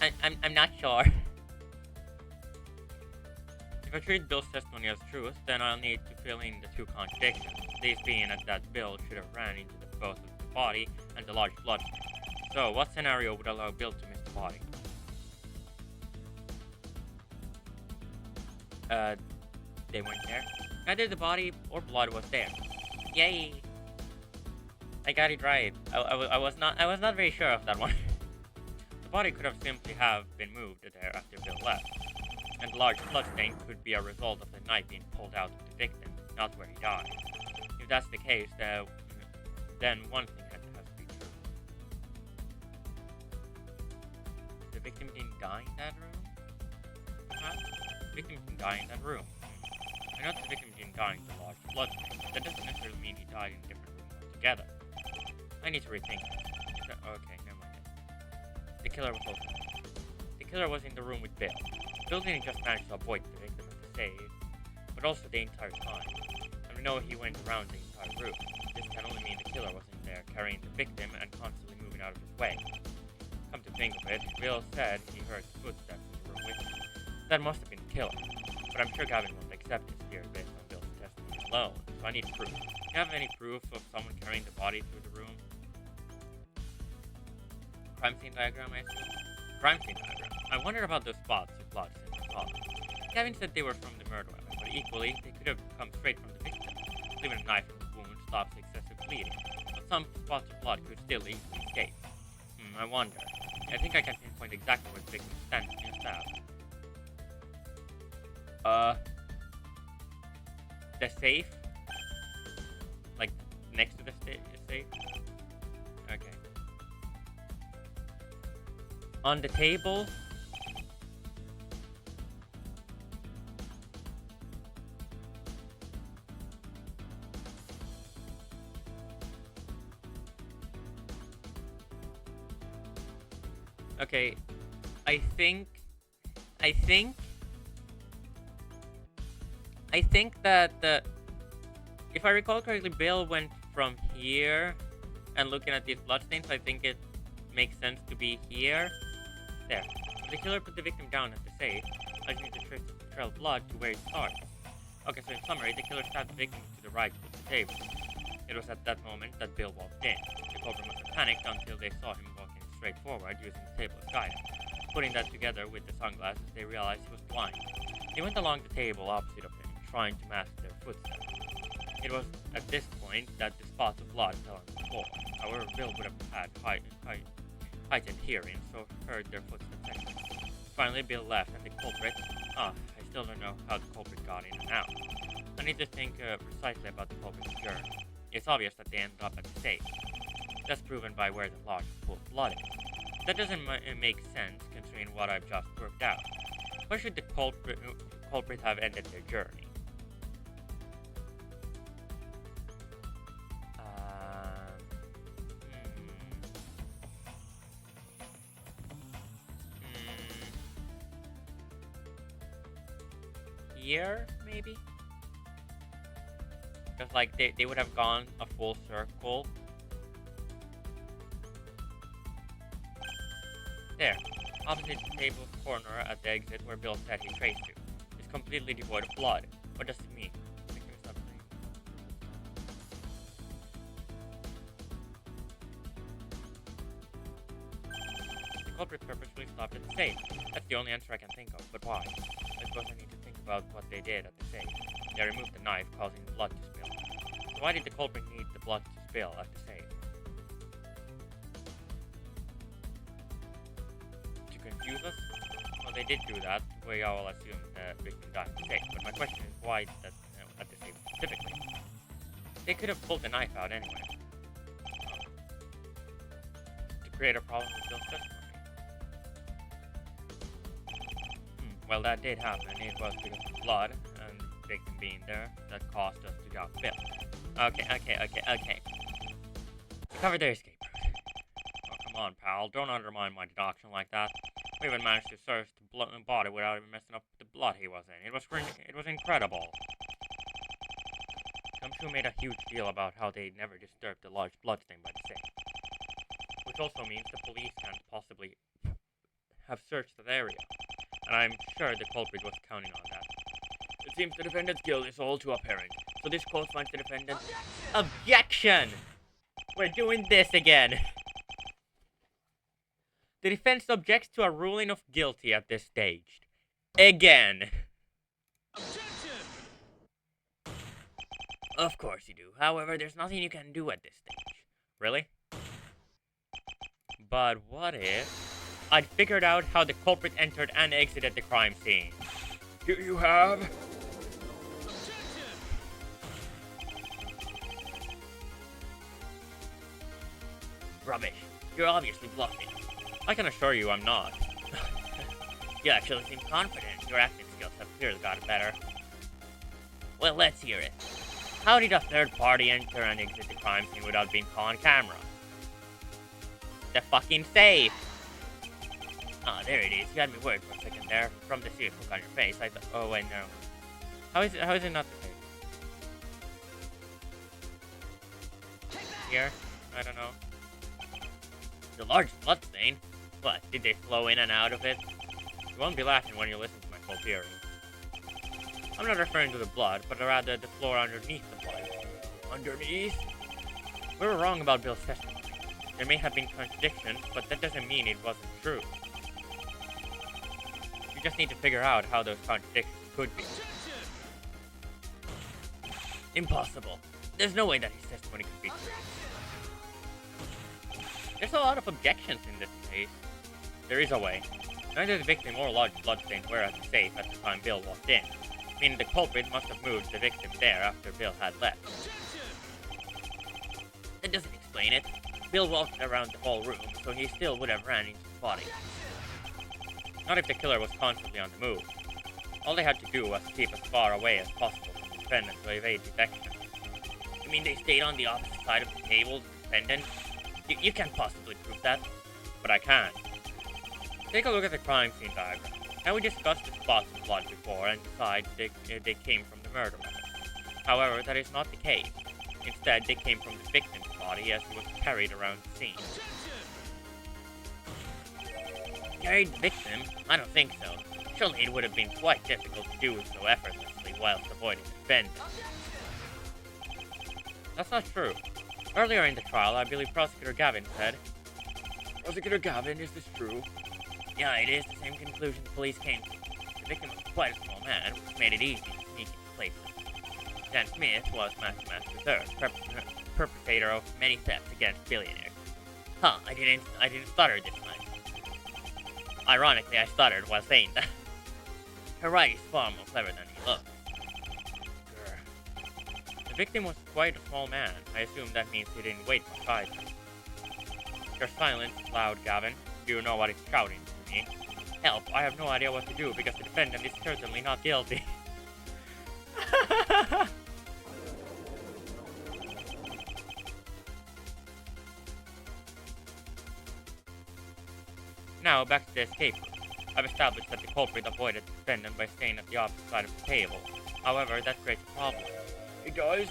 I'm not sure. If I treat Bill's testimony as truth, then I'll need to fill in the two contradictions. These being that Bill should have ran into both the body and the large blood. So, what scenario would allow Bill to miss the body? They weren't there. Neither the body or blood was there. Yay! I got it right. I was not very sure of that one. The body could have simply been moved there after Bill left, and the large bloodstain could be a result of the knife being pulled out of the victim, not where he died. If that's the case, then one thing has to be true. The victim didn't die in that room? Perhaps? The victim didn't die in that room. I know the victim didn't die in the large bloodstain, but that doesn't necessarily mean he died in a different room altogether. I need to rethink that. Okay, never mind. The killer was also there. The killer was in the room with Bill. Bill didn't just manage to avoid the victim at the save, but also the entire time. And we know he went around the entire room. This can only mean the killer was in there carrying the victim and constantly moving out of his way. Come to think of it, Bill said he heard footsteps in the room with him. That must have been the killer. But I'm sure Gavin won't accept his theory based on Bill's testimony alone, so I need proof. Do you have any proof of someone carrying the body through the room? Crime scene diagram, I assume? Crime scene diagram. I wondered about those spots of blood since I saw them. Gavin said they were from the murder weapon, but equally, they could have come straight from the victim. Leaving a knife in the wound stops excessive bleeding, but some spots of blood could still easily escape. I wonder. I think I can pinpoint exactly where the victim stands in his stab. The safe? Like, next to the safe? Okay. On the table? Okay, I think that if I recall correctly, Bill went from here, and looking at these bloodstains, I think it makes sense to be here. There. If the killer put the victim down at the safe, I just need to trail blood to where it starts. Okay, so in summary, the killer stabbed the victim to the right of the table. It was at that moment that Bill walked in. The culprit must have panicked until they saw him walking straight forward using the table as guidance. Putting that together with the sunglasses, they realized he was blind. They went along the table opposite of him, trying to mask their footsteps. It was at this point that the spots of blood fell on the floor. However, Bill would have had heightened hearing, so heard their footsteps anyway. Finally, Bill left, and the culprit... I still don't know how the culprit got in and out. I need to think precisely about the culprit's journey. It's obvious that they ended up at the safe. That's proven by where the large pool of blood is. That doesn't make sense, considering what I've just worked out. Where should the culprit have ended their journey? Here, maybe? Because, like, they would have gone a full circle. There, opposite the table's corner at the exit where Bill said he traced to. It's completely devoid of blood. What does it mean? culprit purposefully stopped at the safe. That's the only answer I can think of, but why? I suppose I need to think about what they did at the safe. They removed the knife, causing blood to spill. So why did the culprit need the blood to spill at the safe? To confuse us? Well, they did do that. We all assume the victim died in the safe. But my question is why that at the safe specifically? They could have pulled the knife out anyway. To create a problem with Bill's testimony. Well, that did happen. It was because of blood and the victim being there that caused us to doubt Bill. Okay. Cover their escape route. Oh, come on, pal. Don't undermine my deduction like that. We even managed to search the body without even messing up the blood he was in. It was incredible. Gumshoe made a huge deal about how they never disturbed the large bloodstain by the safe. Which also means the police can't possibly have searched that area. And I'm sure the culprit was counting on that. It seems the defendant's guilt is all too apparent. So this court finds the defendant... Objection! We're doing this again! The defense objects to a ruling of guilty at this stage. Again! Objection! Of course you do. However, there's nothing you can do at this stage. Really? But what if... I'd figured out how the culprit entered and exited the crime scene. Do you have? Objection! Rubbish. You're obviously bluffing. I can assure you I'm not. You actually seem confident. Your acting skills have clearly gotten better. Well, let's hear it. How did a third party enter and exit the crime scene without being caught on camera? The fucking safe! Ah, there it is. You had me worried for a second there. From the serious look on your face, I thought... Oh, wait, no. How is it not the safe? Here? I don't know. The large blood stain? What, did they flow in and out of it? You won't be laughing when you listen to my full theory. I'm not referring to the blood, but rather the floor underneath the blood. Underneath? We were wrong about Bill's testimony. There may have been contradictions, but that doesn't mean it wasn't true. You just need to figure out how those contradictions could be. Impossible. There's no way that his testimony could be true. There's a lot of objections in this case. There is a way. Neither the victim or large bloodstains were at the safe at the time Bill walked in, meaning the culprit must have moved the victim there after Bill had left. That doesn't explain it. Bill walked around the whole room, so he still would have ran into the body. Not if the killer was constantly on the move. All they had to do was keep as far away as possible from the defendant to evade detection. You mean they stayed on the opposite side of the table, the defendant? You can't possibly prove that. But I can. Take a look at the crime scene diagram. Now we discussed the spots of blood before and decided they came from the murder weapon. However, that is not the case. Instead, they came from the victim's body as he was carried around the scene. Carried the victim? I don't think so. Surely it would have been quite difficult to do so effortlessly whilst avoiding the defendant. That's not true. Earlier in the trial, I believe Prosecutor Gavin said, Prosecutor Gavin, is this true? Yeah, it is the same conclusion the police came to. The victim was quite a small man, which made it easy to sneak into places. Dan Smith was Master III, perpetrator of many thefts against billionaires. Huh, I didn't stutter this time. Ironically, I stuttered while saying that. Her right is far more clever than he looks. The victim was quite a small man. I assume that means he didn't wait much either. Your silence is loud, Gavin. Do you know what it's shouting to me? Help, I have no idea what to do because the defendant is certainly not guilty. Now, back to the escape route. I've established that the culprit avoided the defendant by staying at the opposite side of the table. However, that creates a problem. It does?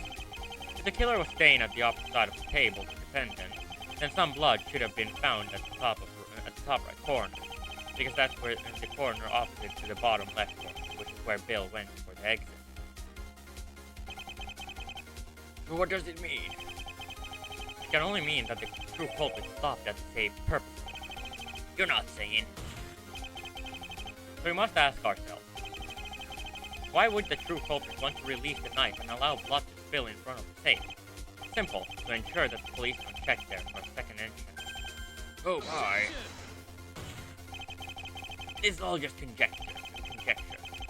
If the killer was staying at the opposite side of the table to the defendant, then some blood should have been found at the top right corner, because that's where the corner opposite to the bottom left corner, which is where Bill went for the exit. So what does it mean? It can only mean that the true culprit stopped at the safe purposely. You're not saying. So we must ask ourselves, why would the true culprit want to release the knife and allow blood to spill in front of the safe? Simple, to ensure that the police can check there for a second entrance. Oh my. This is all just conjecture.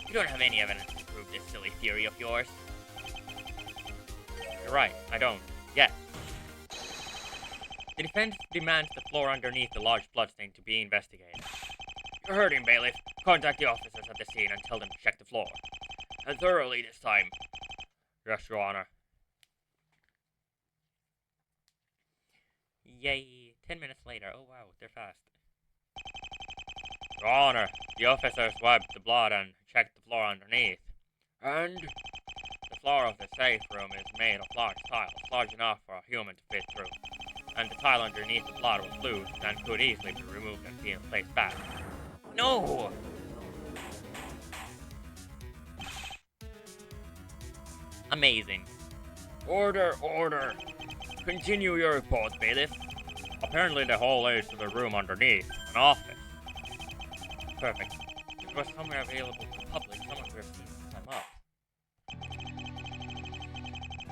You don't have any evidence to prove this silly theory of yours. You're right, I don't. Yet. The defense demands the floor underneath the large bloodstain to be investigated. You heard him, bailiff. Contact the officers at the scene and tell them to check the floor. And thoroughly this time. Yes, Your Honor. Yay. 10 minutes later. Oh wow, they're fast. Your Honor, the officers wiped the blood and checked the floor underneath. And? The floor of the safe room is made of large tiles, large enough for a human to fit through. And the tile underneath the blood was loose and could easily be removed and be placed back. No! Amazing. Order, order. Continue your report, bailiff. Apparently the hole leads to the room underneath, an office. Perfect. If it was somewhere available to the public, someone would have seen it climb up.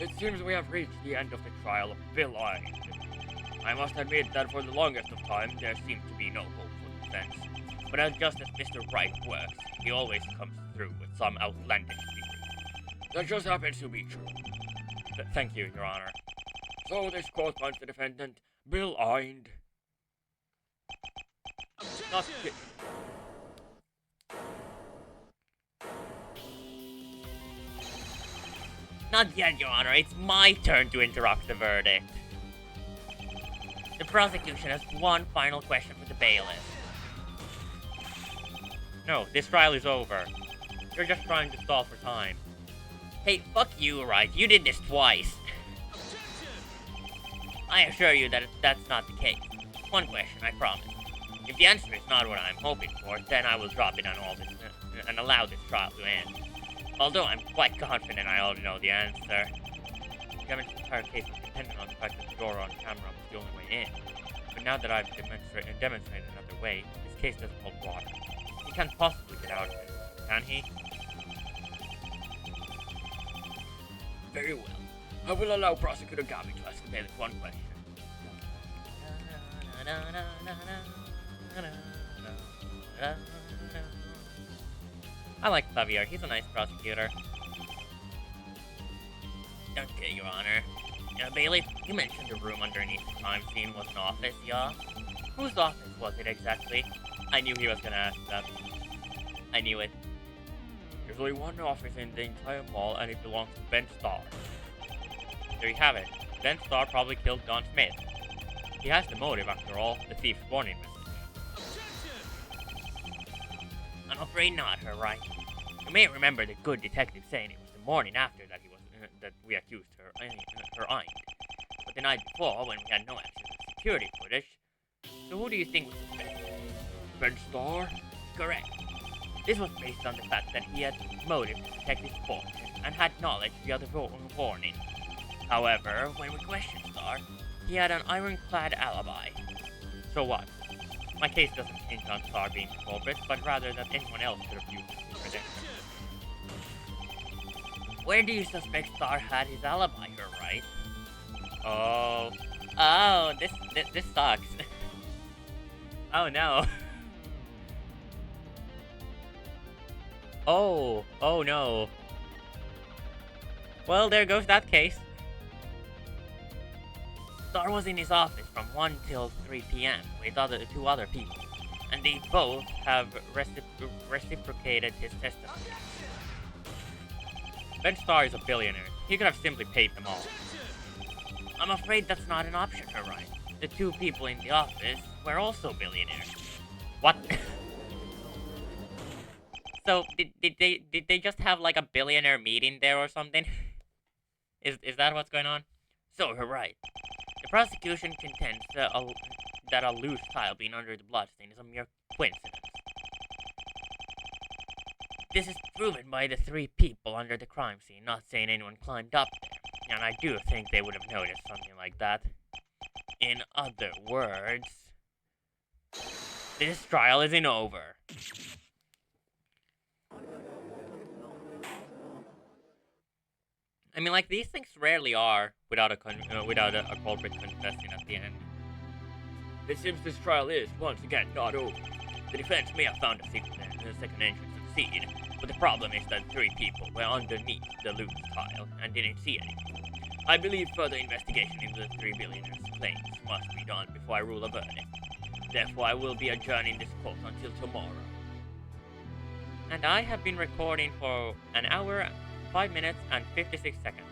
It seems we have reached the end of the trial of Bill Ide. I must admit that for the longest of time, there seemed to be no hope for defense. But as just as Mr. Wright works, he always comes through with some outlandish theory. That just happens to be true. Thank you, Your Honor. So this court finds the defendant, Bill Ide. Not yet, Your Honor. It's my turn to interrupt the verdict. The prosecution has one final question for the bailiff. No, this trial is over. You're just trying to stall for time. Hey, fuck you, Wright. You did this twice. I assure you that that's not the case. One question, I promise. If the answer is not what I'm hoping for, then I will drop it on all this and allow this trial to end. Although I'm quite confident I already know the answer. Gavin's entire case was dependent on the fact that the door on camera was the only way in. But now that I've demonstrated another way, his case doesn't hold water. He can't possibly get out of it, can he? Very well. I will allow Prosecutor Gavin to ask the bailiff one question. I like Xavier, he's a nice prosecutor. Okay, Your Honor. Bailiff, you mentioned the room underneath the crime scene was an office, yeah? Whose office was it exactly? I knew he was gonna ask that. I knew it. There's only one office in the entire mall, and it belongs to Ben Starr. There you have it. Ben Starr probably killed Don Smith. He has the motive, after all, the thief's warning message. I'm afraid not, her right. You may remember the good detective saying it was the morning after that that we accused her aunt. But the night before, when we had no access to security footage. So who do you think was suspected? Ben Starr? Correct. This was based on the fact that he had motive to protect his fortune and had knowledge via the warning. However, when we questioned Starr, he had an ironclad alibi. So what? My case doesn't hinge on Starr being the culprit, but rather that anyone else could have used his credentials. Where do you suspect Starr had his alibi, her right? Oh, this sucks. Oh no. Oh no. Well, there goes that case. Starr was in his office from 1 till 3 p.m. with two other people, and they both have reciprocated his testimony. Ben Starr is a billionaire. He could have simply paid them all. I'm afraid that's not an option, her right. The two people in the office were also billionaires. What? So did they just have like a billionaire meeting there or something? Is that what's going on? So her right. The prosecution contends that a loose tile being under the bloodstain is a mere coincidence. This is proven by the 3 people under the crime scene not saying anyone climbed up there, and I do think they would have noticed something like that. In other words... This trial isn't over. I mean, like, these things rarely are without a culprit confessing at the end. It seems this trial is, once again, not over. The defense may have found a second entrance to the scene, but the problem is that 3 people were underneath the loose tile and didn't see anything. I believe further investigation into the 3 billionaires' claims must be done before I rule a verdict. Therefore, I will be adjourning this court until tomorrow. And I have been recording for an hour, 5 minutes, and 56 seconds.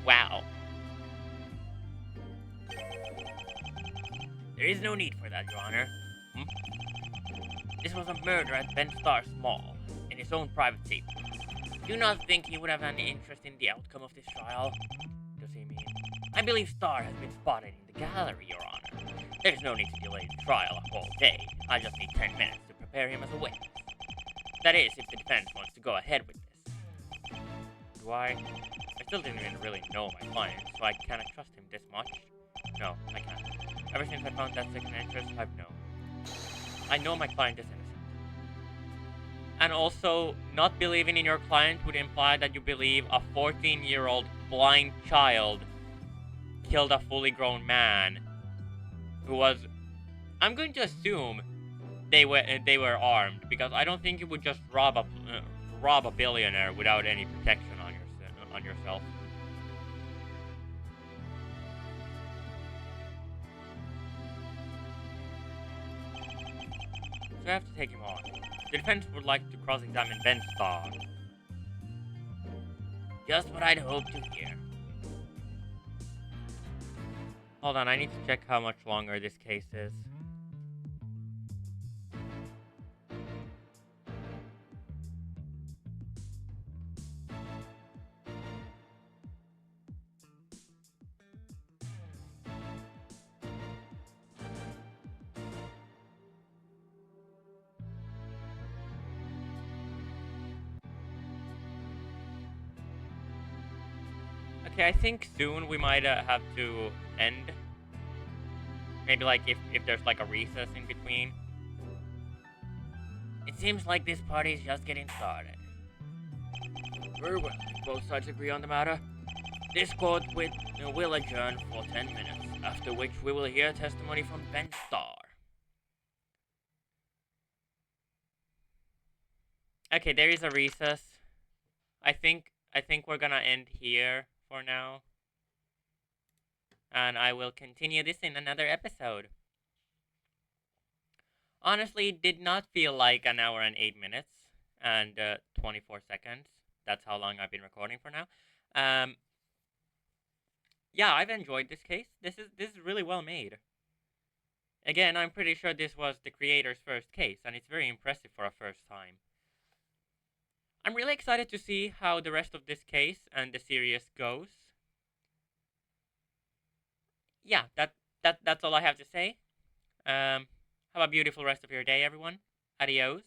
Wow. There is no need for that, Your Honor. This was a murder at Ben Starr's mall, in his own private safety. Do you not think he would have any interest in the outcome of this trial? Does he mean? I believe Starr has been spotted in the gallery, Your Honor. There's no need to delay the trial a whole day. I just need 10 minutes to prepare him as a witness. That is, if the defense wants to go ahead with this. Do I still didn't even really know my client, so I cannot trust him this much. No, I can't. Ever since I found that second entrance, I've known. I know my client is innocent. And also, not believing in your client would imply that you believe a 14-year-old blind child killed a fully grown man who was... I'm going to assume they were armed, because I don't think you would just rob a billionaire without any protection on yourself. So I have to take him on. The defense would like to cross-examine Ben Starr. Just what I'd hoped to hear. Hold on, I need to check how much longer this case is. Okay, I think soon we might have to end. Maybe like if there's like a recess in between. It seems like this party is just getting started. Very well. Both sides agree on the matter. This court will adjourn for 10 minutes, after which we will hear testimony from Ben Starr. Okay, there is a recess. I think we're gonna end here for now. And I will continue this in another episode. Honestly, it did not feel like an hour and 8 minutes and 24 seconds. That's how long I've been recording for now. Yeah, I've enjoyed this case. This is really well made. Again, I'm pretty sure this was the creator's first case, and it's very impressive for a first time. I'm really excited to see how the rest of this case and the series goes. Yeah, that's all I have to say. Have a beautiful rest of your day, everyone. Adios.